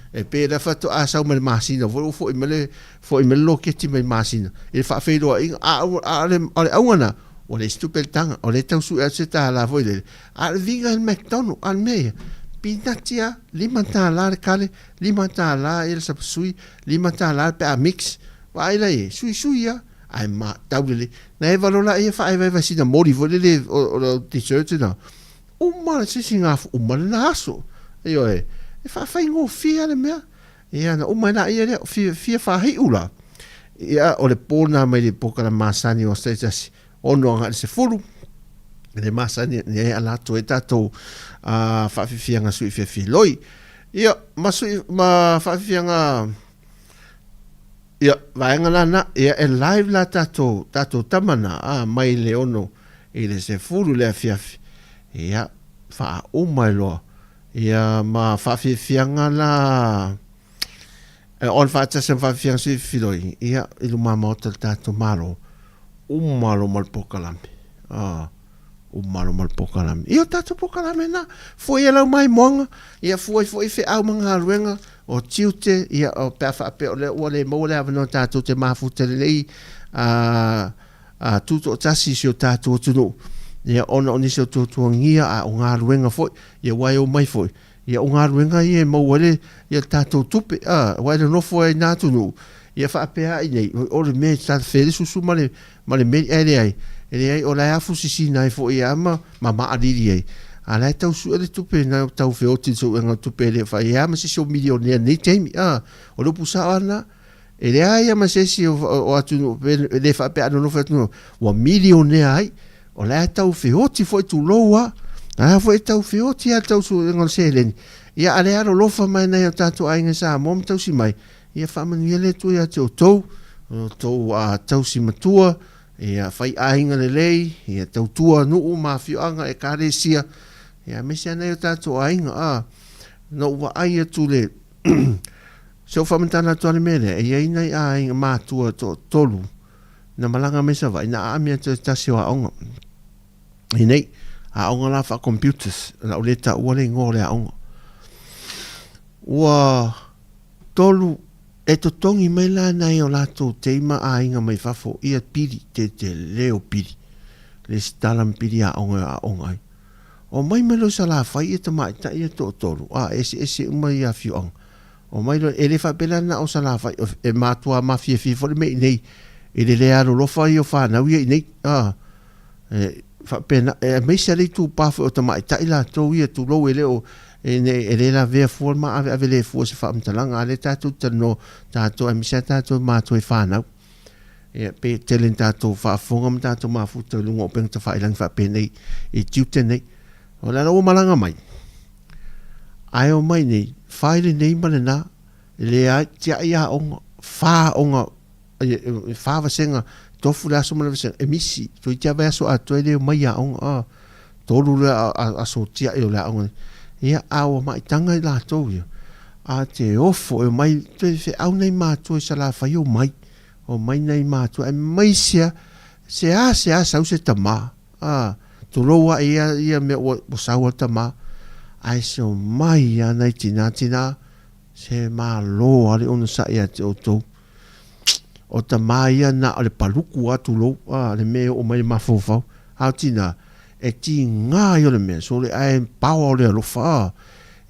e pe la fato a sa mal masina fo i mele lo ke ti mai masina e fa fedo inga ale awana o le stupel tanga o le tau su e se ta la foi le al vinga il McDonald al me pinatia limata la kale limata la il sa sui limata la pe a mix vai la sui ya ai ma taulele na e valola e fa vai sina mori volele o t-shirt na uma se singa uma na aso e fa ngo fia le mea e ana uma na e fia fa hi ula ia o le pona mai le poka la masani o status ono nga se fulu le masani e ala to e tato fa fia nga sui fia loi ia ma fa fia nga ia vaenga lana ia e live la tato tamana mai le ono i le se fulu le afiafi ia fa umai loa ia ma fa fianga la on fa tsa fa fianga si filoi ia ilu mama o tato malo umalo mal pokalame umalo mal pokalame ia tato pokalame na foi ela mai monga ia foi fe au manga ruenga o tiute ia o pefa pe o le mo le avano tato te mafuta lei tuto tasi sio tato tunu ia ona oni sio tuto ngia a unga ruenga foi ia wai o mai foi ia unga ruenga ia mo wale ia tato tupe wai no foi na tunu ia fa pe ai nei o le me sa feli susu male me ele ai o la afu sisi nai foi ia ma adiri ai ala tau su ele tupe na tau fe oti so nga tupe le fa ia ma si so milionaire ni temi o lo pusa ana ele ai ma se si o atu le fa pe no fa no o milionaire ai o la tau fe oti foi tu loa foi tau fe oti a tau su nga selen ia ale aro lo fa mai na tatu ai nga sa mom tau si mai ia fa manuele tu ia to tau si matua ia fai ainga le lei ia tau tua no ma fianga e karesia ia me se nei tato ainga no wa ai tu le so fa mentana to le mele ia ina ainga ma tua tolu na malanga me sa vai na amia te tasio a onga nei a onga la fa computers la oleta wale ngore a onga wa tolu e to tongi mai la nai o lato teima ainga mai fafo ia piri te leo piri le stalam piri a onga ai o mai melo sala fai e te mai ta ia to toru ese mai a fiong o mai lo ele fa pela na o sala fai e matua mafia fi fo me nei ele le aro lo fai o fa na wi nei fa pena e mai sale tu pa fo te mai ta ila to ia tu lo ele o e le la vea fuol ma ave le fuol se fa mtalanga le tatu tano tatu a misa tatu ma tu e whanau e pe telen tatu fa fonga tatu ma futa lungo peng ta fa ilang fa pe nei e tiute nei o la o malanga mai ai o mai nei faile nei mana na le a tia ia onga fa vasenga tofu la so mana vasenga emisi to tia va so a to le mai a onga tolu la a so tia e la onga ia au mai tanga la to ia a te ofo e mai te fe au nei ma to sa la fa yo mai o mai nei ma to e mai se sa se tama to loa ia me o sa o tama ai so mai ia nei tina se ma lo ale ona sa ia te o tama ia na ale paluku atu lo le me o mai ma fofo au tina e ti nga yo le me so le ai pao le lo fa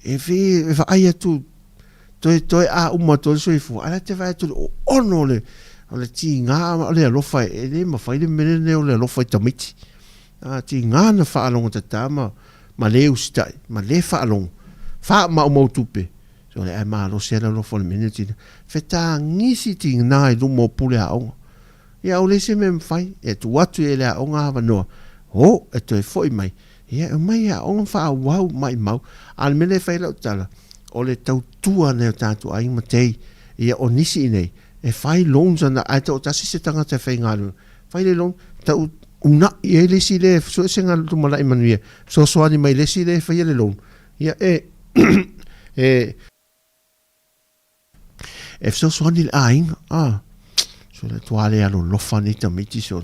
e fa ai tu toi a uma to so fu ala te vai tu ono le ti nga le lo fa e le ma fa le me le lo fa tamiti ti nga na fa along te tama ma le ustai ma le fa along fa ma o tupe so le ai ma lo se lo fa le minute feta ngisi ti nga i lu mo pule a o ya o le se me fai e tu watu e le a o nga va no o e toi foi mai ia mai a on fa wow mai mau al mele fai lo tala o le tautua ne tatu ai matei ia o nisi nei e fai lonza na ai to tasi se tanga te fai ngalu fai le long tau una ia le si le so se ngalu tu mala imanuia so ani mai le si le fai le long ia so ani le aing so le toale alo lofa ni tamiti so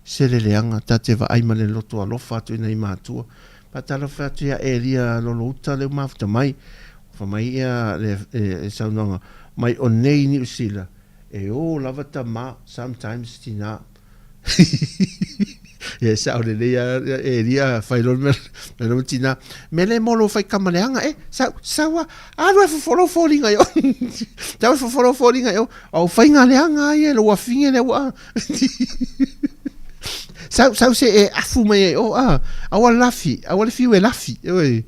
se le leanga tate va ai male loto alofa tu nei matua patalo fatu ya elia lo luta le mafta mai fa mai ia le saunanga mai o nei ni usila e o lava tama sometimes tina ya sa le elia failon me tina me le molo fai kamaleanga sawa alo fa falling yo tau fa falling yo au fai ngaleanga ia lo afinge le wa Sau se e afu mai awal lafi we lafi oi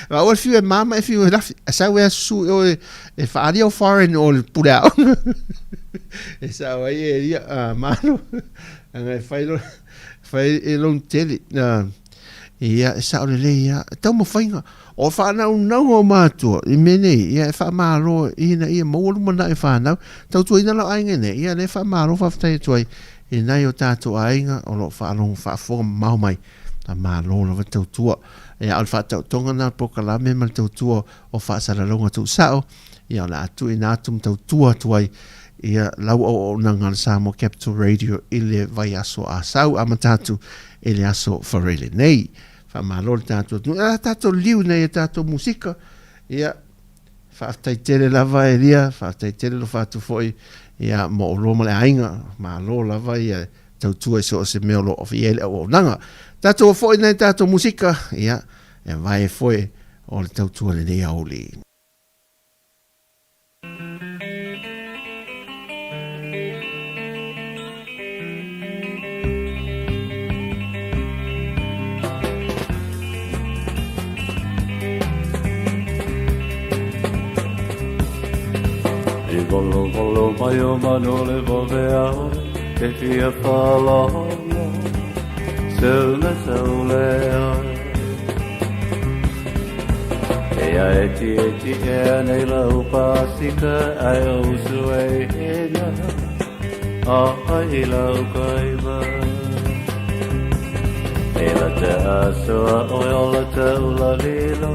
awal fi we mama e fi we lafi sau e su e fa o foreign or pura e sau ai malo ngai fai e long tele ia sau le ia tau mo fainga o fa na o mato i mene ia fa malo ina ia mo lu mana e fa na tau tu ina la ainga ne ia le fa malo fa tai tu e nai o tātou ainga o lo whaalong whaafo mau mai a malo lo Tautua e al whaatau tonga nā pokalame ma Tautua o whaasaralonga tu sao ia la atu i nātum Tautua tuai ia lau o nangal Sāmoa Capital Radio i le vai aso a sau ama tātou i le aso wharele nei wha malo le tātou liu nei e tātou musika ia whaatai tere lava e lia whaatai tere lo whaatu foi ia mo lo male ainga ma lo lava ia Tautua so se me lo of ele o nanga tato foi nei tato musika ia e vai foi o le Tautua le nei auli Volo mai o manole volvea che fia fallo Saulea e eti e nei lau pasika ai o suena ai lau kaiva e la te aso o la te ula lilo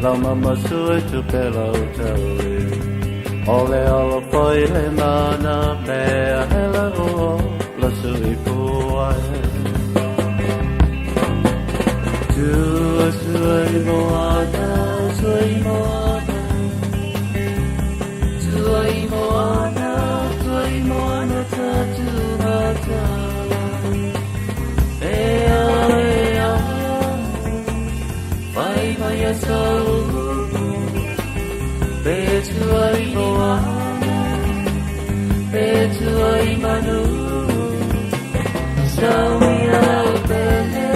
la mama sue tu pela o te Ole ala poi le mana mea hela o la sui puae Tua sui moana tatu mata Ea vai vai a sau Betuai moana, betuai manu Sau ia o pele,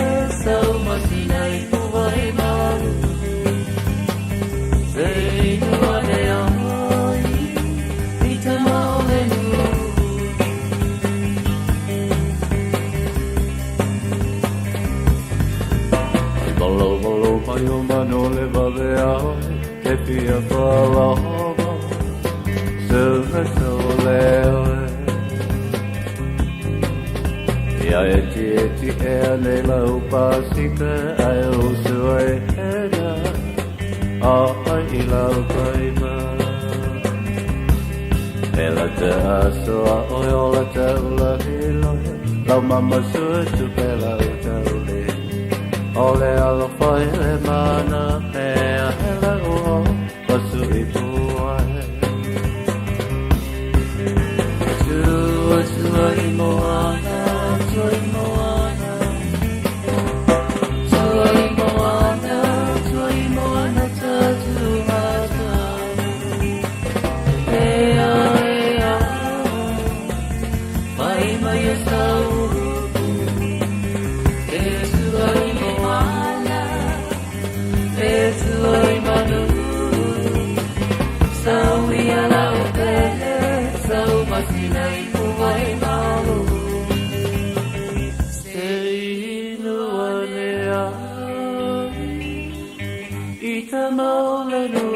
sau masinai puai manu nei lau pasika ai o suai hera a ai I lau kaima Pela te aso a oi ola te ula hilohe Lau mama sua tu pela o tau le Ole alo whai le mana Mea hela ua Pasu I puahe Tua I moana Tua I moana Tua I moana Tua I moana Tatu mata Ea ea Mai mai a sauru E tua I moana E tua I manu Sau I ala o pele Sau masina I puai malu Se inua le ai I ta maulenu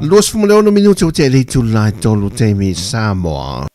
Los fumuleo minuto o te le tu lai tolu te mi Sāmoa.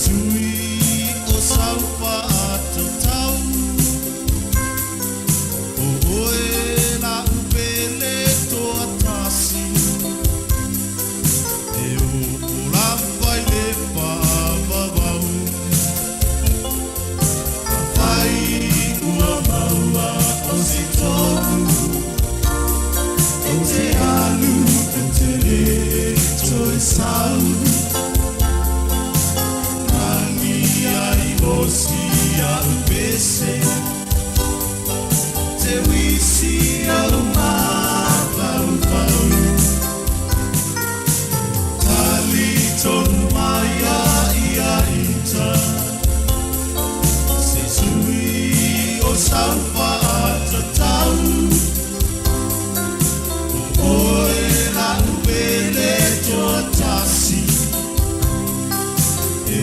Sui o sau Rangi ai osi au pese Te wisi au mapau pau Tali tonu mai ia ita Se sui o saupa ata tau Oe la ubele toa tasi E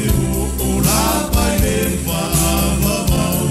o la baile wa'awawau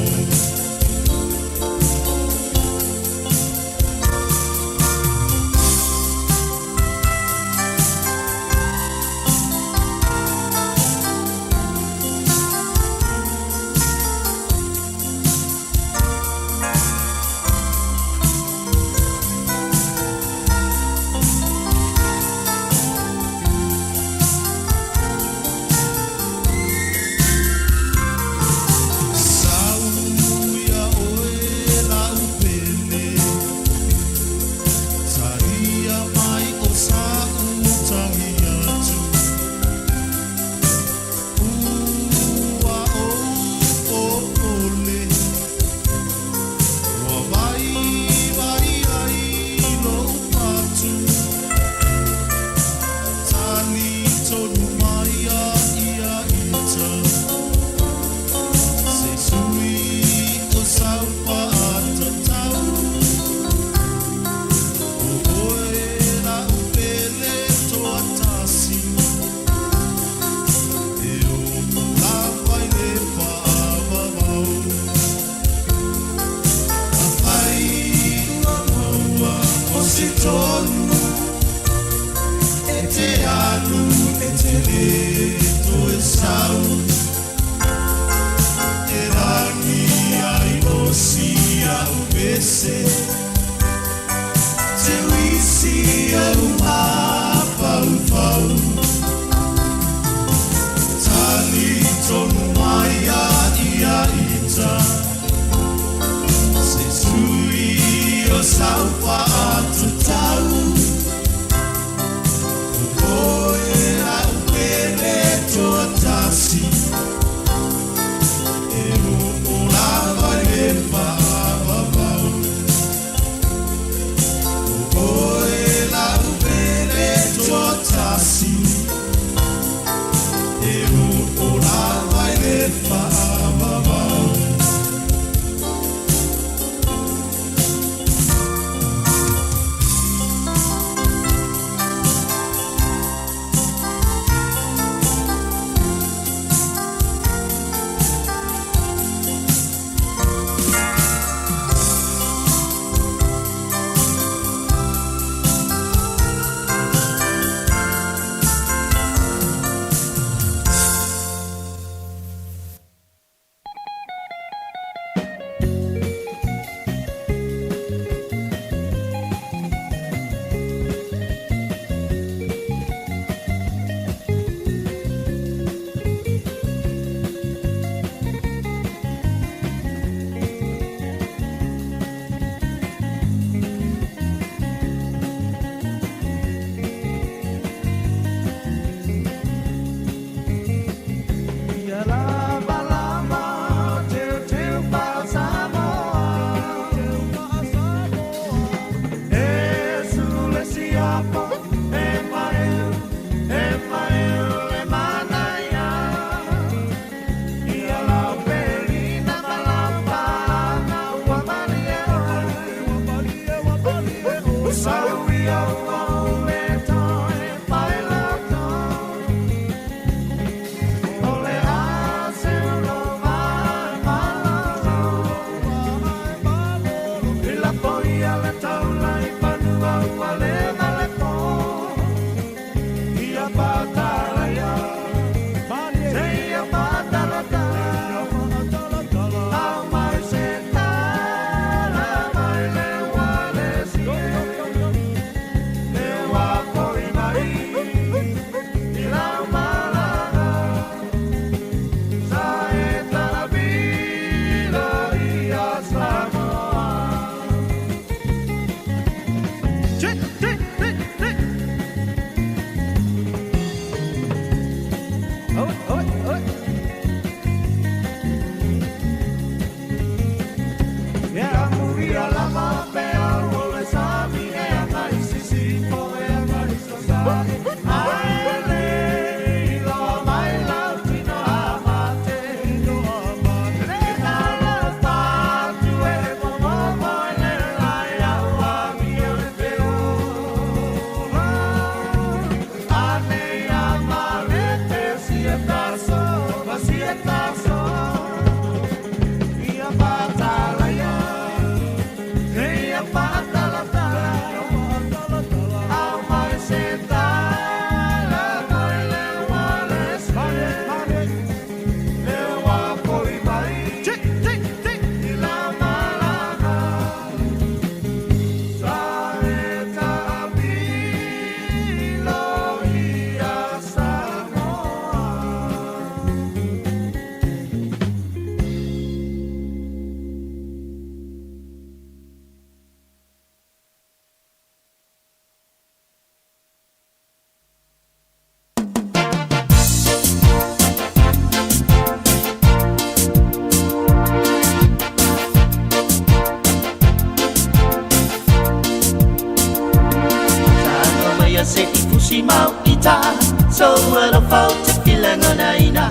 alo fau te filangona ina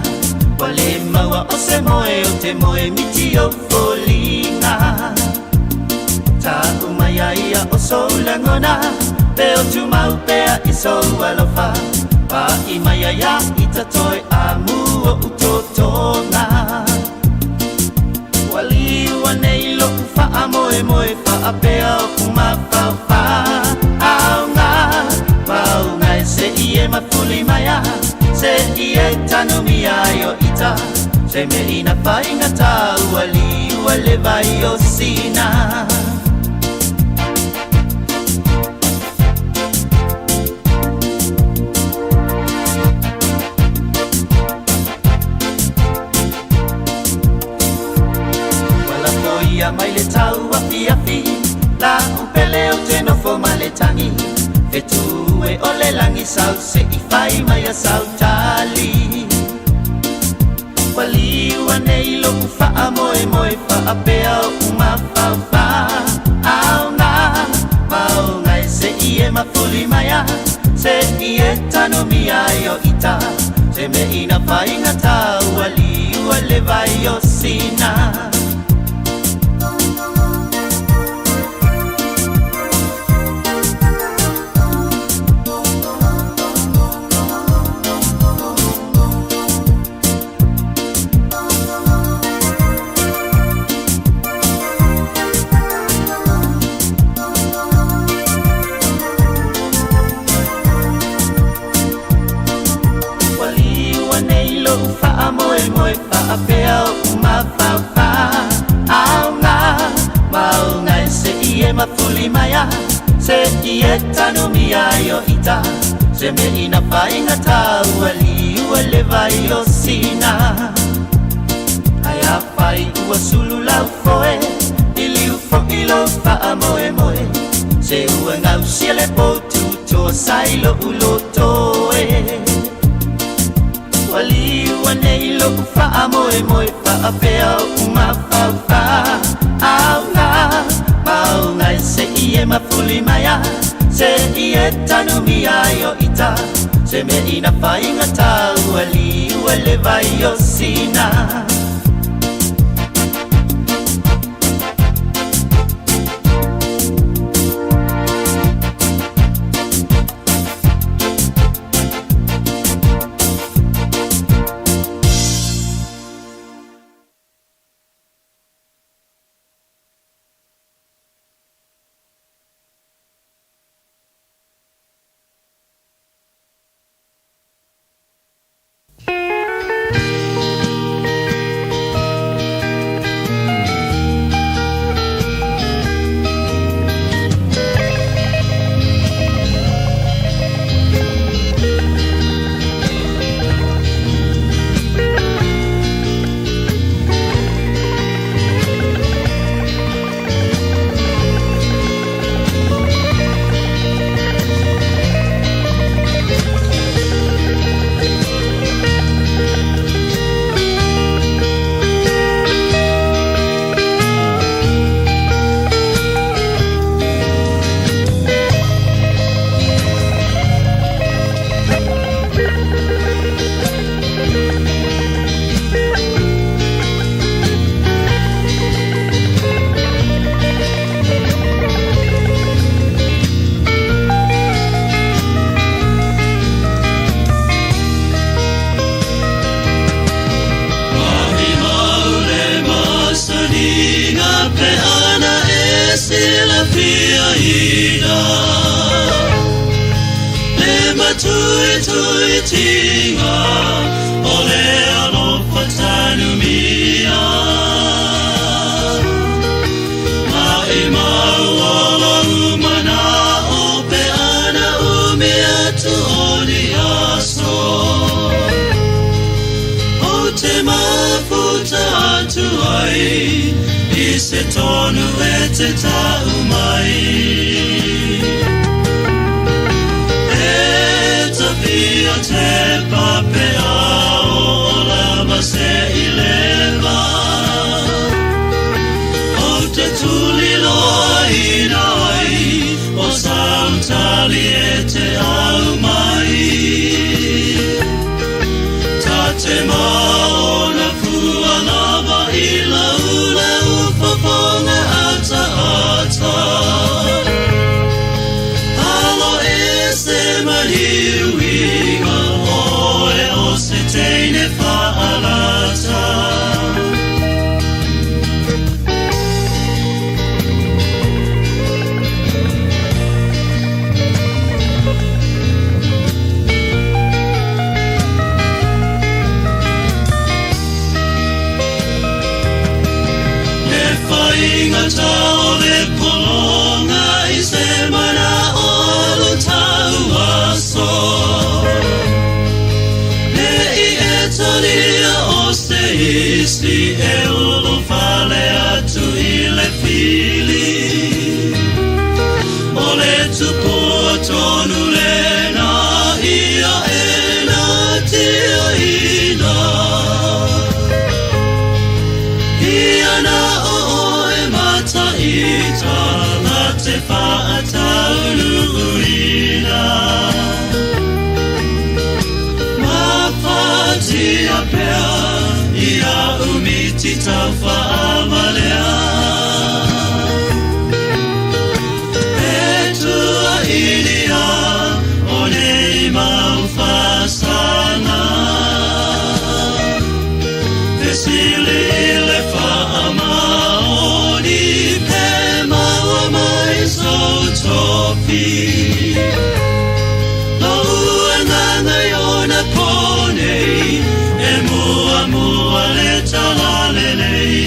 Wale maua o se moe o te moe miti o folinga Ta umaya ia o soulangona Peo tu mau pea i sou alofa Pa i maya ia i tatoi amu o utotonga Wali wanei loku faa moe moe faa pea o kumapau fa Aunga, maunga e se ie mafuli maya Se ie tanumi ayo ita Se me ina whainga tau wali wale vai o sina Mai le tau afi afi La upele o te nofo ma le tangi E tu e o le langi sau Se I whai mai a sau tali Wali wanei loku faa moe moe faa pea o kuma fau fa Aunga, maunga e se I e mafuli mai a Se I e tanomi ai o ita Se me ina whainga tau wali wale vai o sina Apea o uma fafa Aunga, maunga e se ie mafuli maya Se ie tanumi ai o ita Se me ina whainga tau wali wale vai o sina Ai a whai ua sulu lau foe Ili ufo ilo faa moe moe Se ua ngau siele potu toa sailo ulo toe Wali wanei loku faa moe moe faa pea o uma fau fa Aunga, maunga e se ie mafuli maya Se ie tanumi ai o ita Se me ina whainga tau wali wale vai o sina Se tonu e te tau mai E ta pia te papea o lava se I lewa O te tuli loa I nai O sautali e te au mai talia o se isi e ulu fale atu I le fili o le tupua tonu lena ia e na tia ina ia na o e mata ita la te whaataunu uina Tia pea ia umiti tau whaamalea E tua iria o nei mau whasanga Vesile ile whaamaoni pe maua mai so topi Mua le talalelei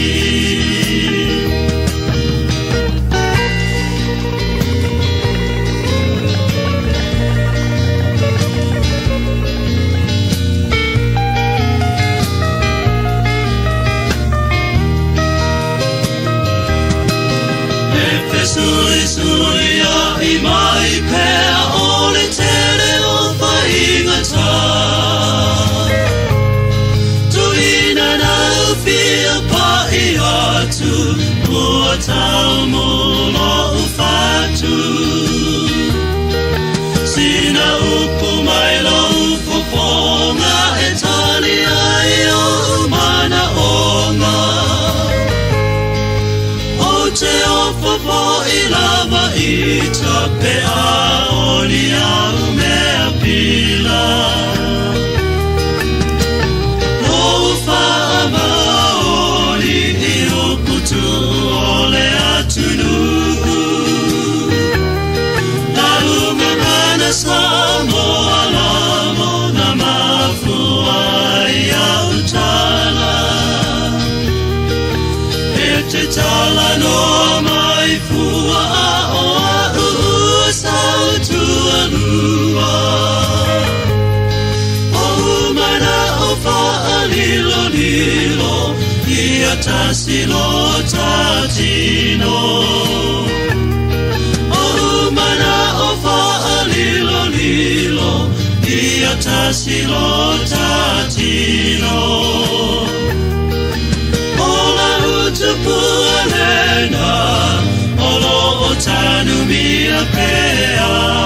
E pesui suia I mai pea o le tele o whaingata Ua tau mulo ufatu Sina upu mai lo upoponga E tali ai o umana onga O te opopo I lava I ta pe a oni au mea pila Ole atunu Lauma mana Sāmoa lamo na mafua ia utala E te tala no mai fua o ua sautua lua O mana o whaalilo lilo Ia tasilo tatino O umana o whaalilo lilo Ia tasilo tatino O la utupua lena O lo o tanu mia pea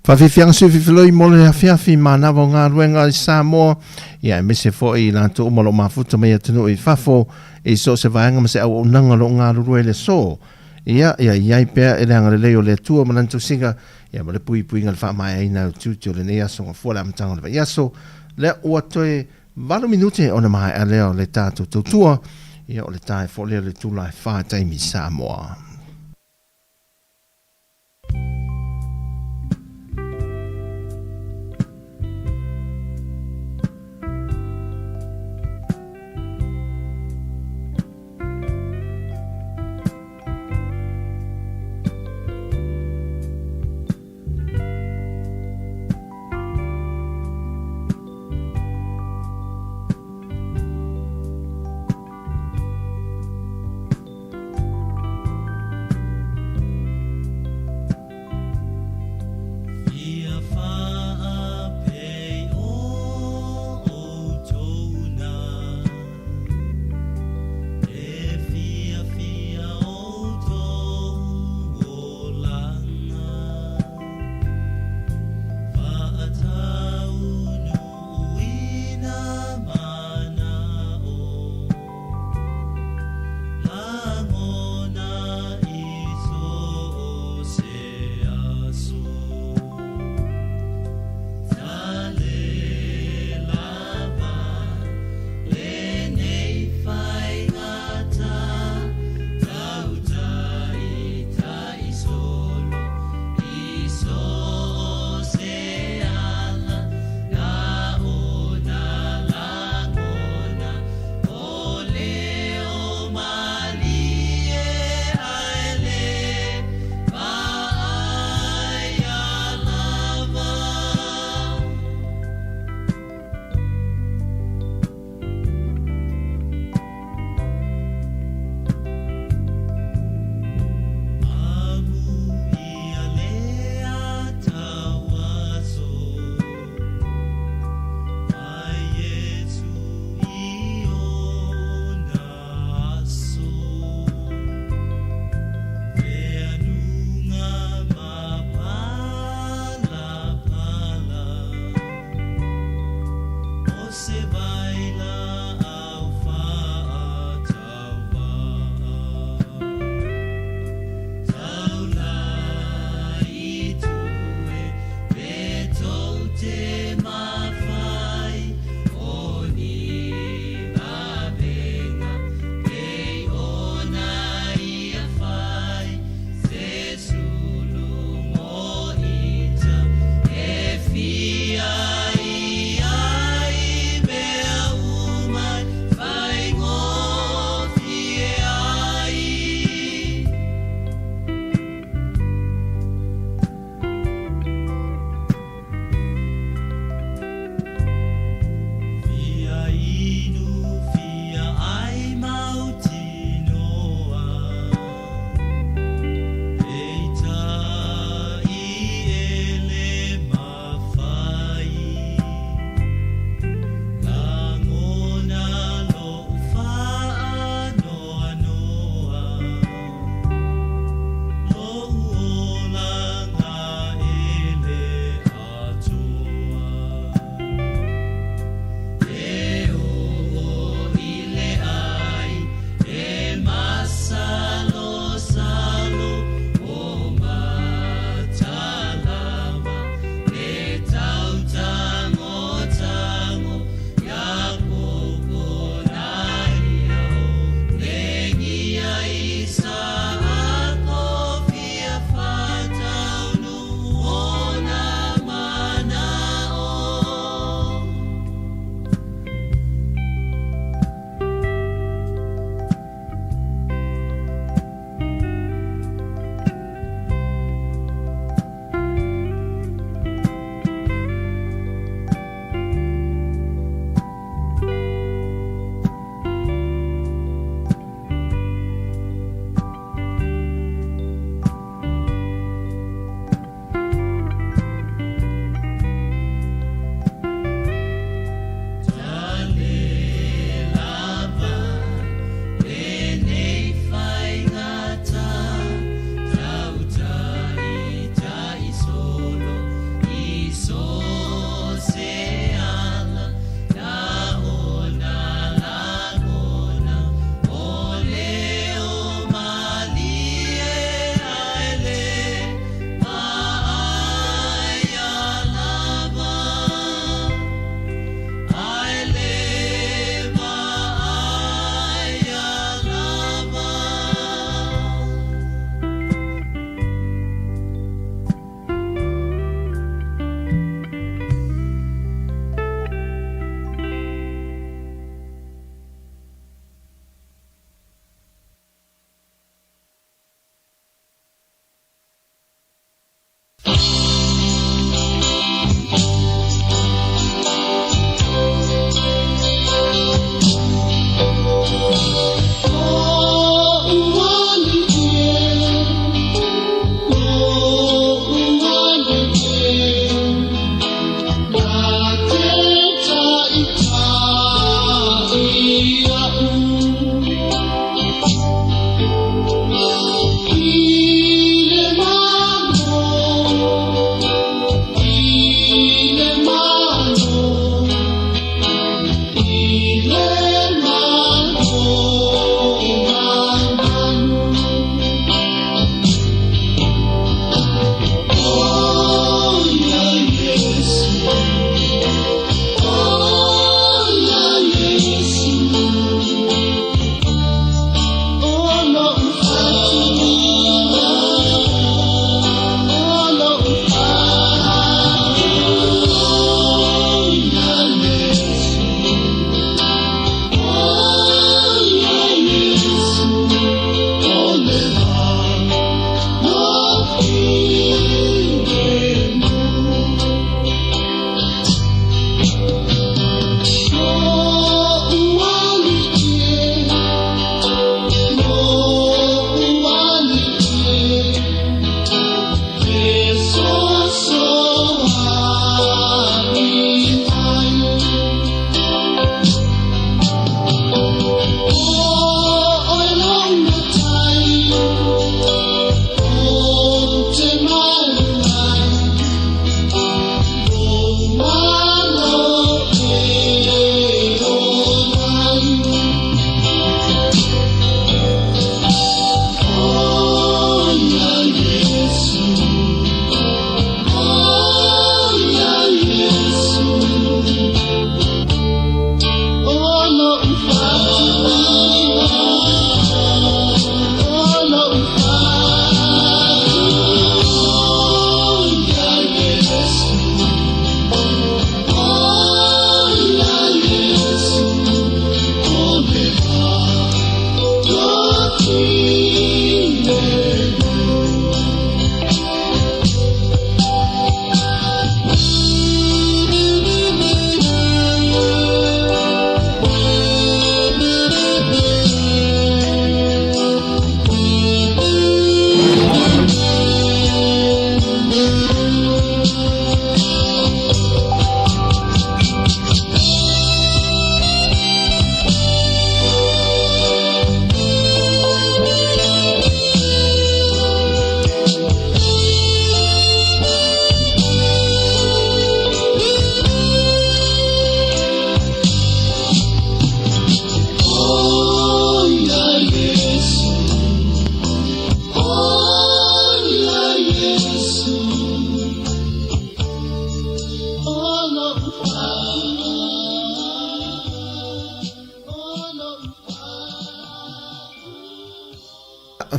Whawhiwhianga suwhiwhiloi mole a whiawhi manawa ngā ruenga i Sāmoa. Ia, me se fo i lanto umalo mafuta mea tunu i whafo i so se vaenga ma se au unanga lo ngā rurue le so. Ia, iai pēr e reanga le leo le tua manantu singa. Ia, ma le pui ngā le wha mai aina tutu le ne aso ngā fuala amtanga le iaso. Le ua toe valu minute o na mai a leo le tātou tautua. Ia, o le tae fo leo le tūlai wha taimi Sāmoa.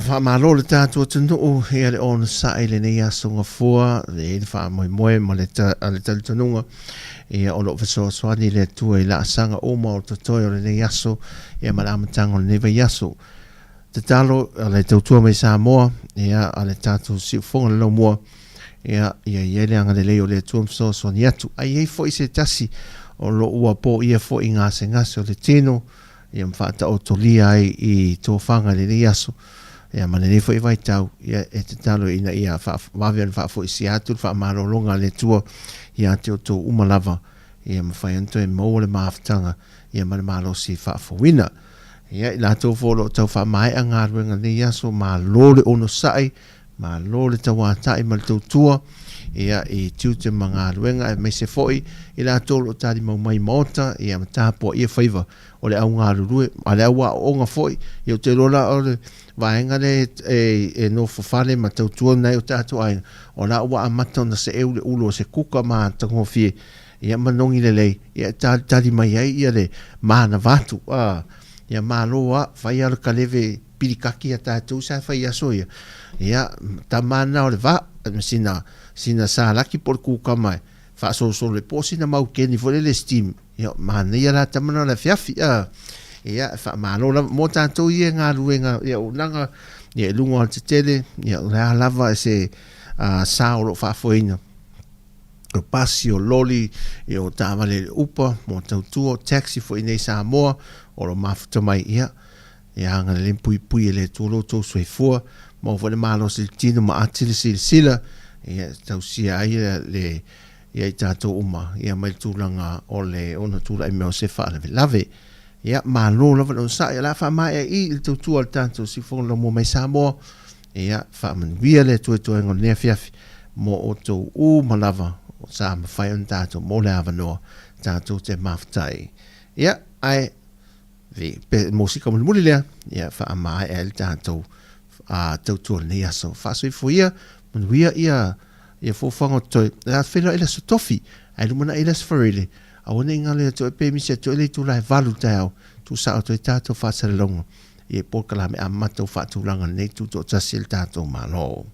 whamalo le tātua tunu hea le ona sae le nei asonga fua le whamoe ma le talitanunga ia o loo fesoasoani le atua i la asanga o ma o tatoi o le nei aso ia malamatanga o le neva yaso te talo le tautua mai Sāmoa ia a le tātua siufonga le laumua ia le anga le leo le atua fesoasoani atu ai ei fo i se tasi o lo ua po ia fo i ngase ngase o le tino ia mwhata o tolia ai i tōwhanga le nei aso ia mana nei fo i vai tau ia e te talo ina ia wawian wha fo i si atu wha marolonga le tua ia te o tō umalava ia mwhai anto e mau le maaftanga ia mana malo si wha fo wina ia i la tō fo lo tau wha mai a ngā ruenga nei aso ma lore ono sai ma lore tau atai ma le tau tua ia i tiute mga ruenga e mai se foi i la tolo tari mau mai mota ia matapo ia whaiva o le au ngā rurue a le au o ngā foi i o te rola o le vaenga le e no fafale ma tautua nei o tātou aina o la ua amata na se eu le ulo se kuka ma tango fie ia manongi le lei ia tari mai ai ia le mana vatu ia maloa whai ala kaleve pirikaki a tātou sa whai aso ia tamana o le va sina sa laki por kuka mai fa so le posi na mau keni fo le steam ia mana ia la tamana la fiafi ia fa malo la mo tanto ia ngā ruenga ia unanga ia lungo al tele ia la lava se sa o fa foina o pasi o loli ia o tavale upa mo tautua taxi fo nei Sāmoa o lo mafuta mai ia anga le pui le tolo to soifua mo fo le malo se tino ma atile sila ia tausia ia le ia tato uma ia mai tulanga o le ona tula i meo se fa lave ia malo lava no sa ia la fa mai i il tu al tanto si fo lo mo mai Sāmoa ia fa man via le tu ngol ne fiafi mo o to u malava o sa ma fai on tato mo le avano tato te maftai ia ai vi pe musica mo mulile ia fa mai el tato tu ne aso fa so fuia mon via ia fo fango toi la fela ila so tofi ai lumana ila sfarili a wona ngale to pe mi se to le tu lai valu tao tu sa to tato fa sa longo e por kala me amato fa tu langa nei tu to tasil tato malo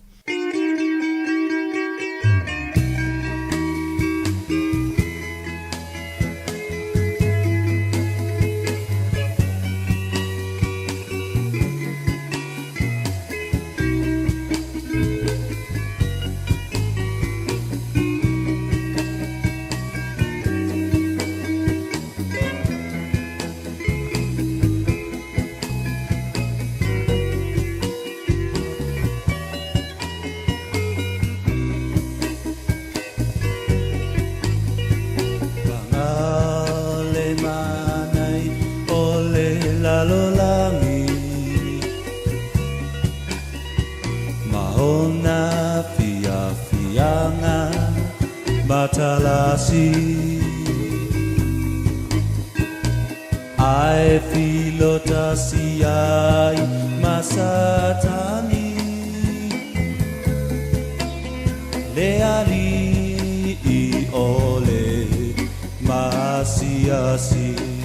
Matalasi ai filotasi ai masatani leali i ole masiasi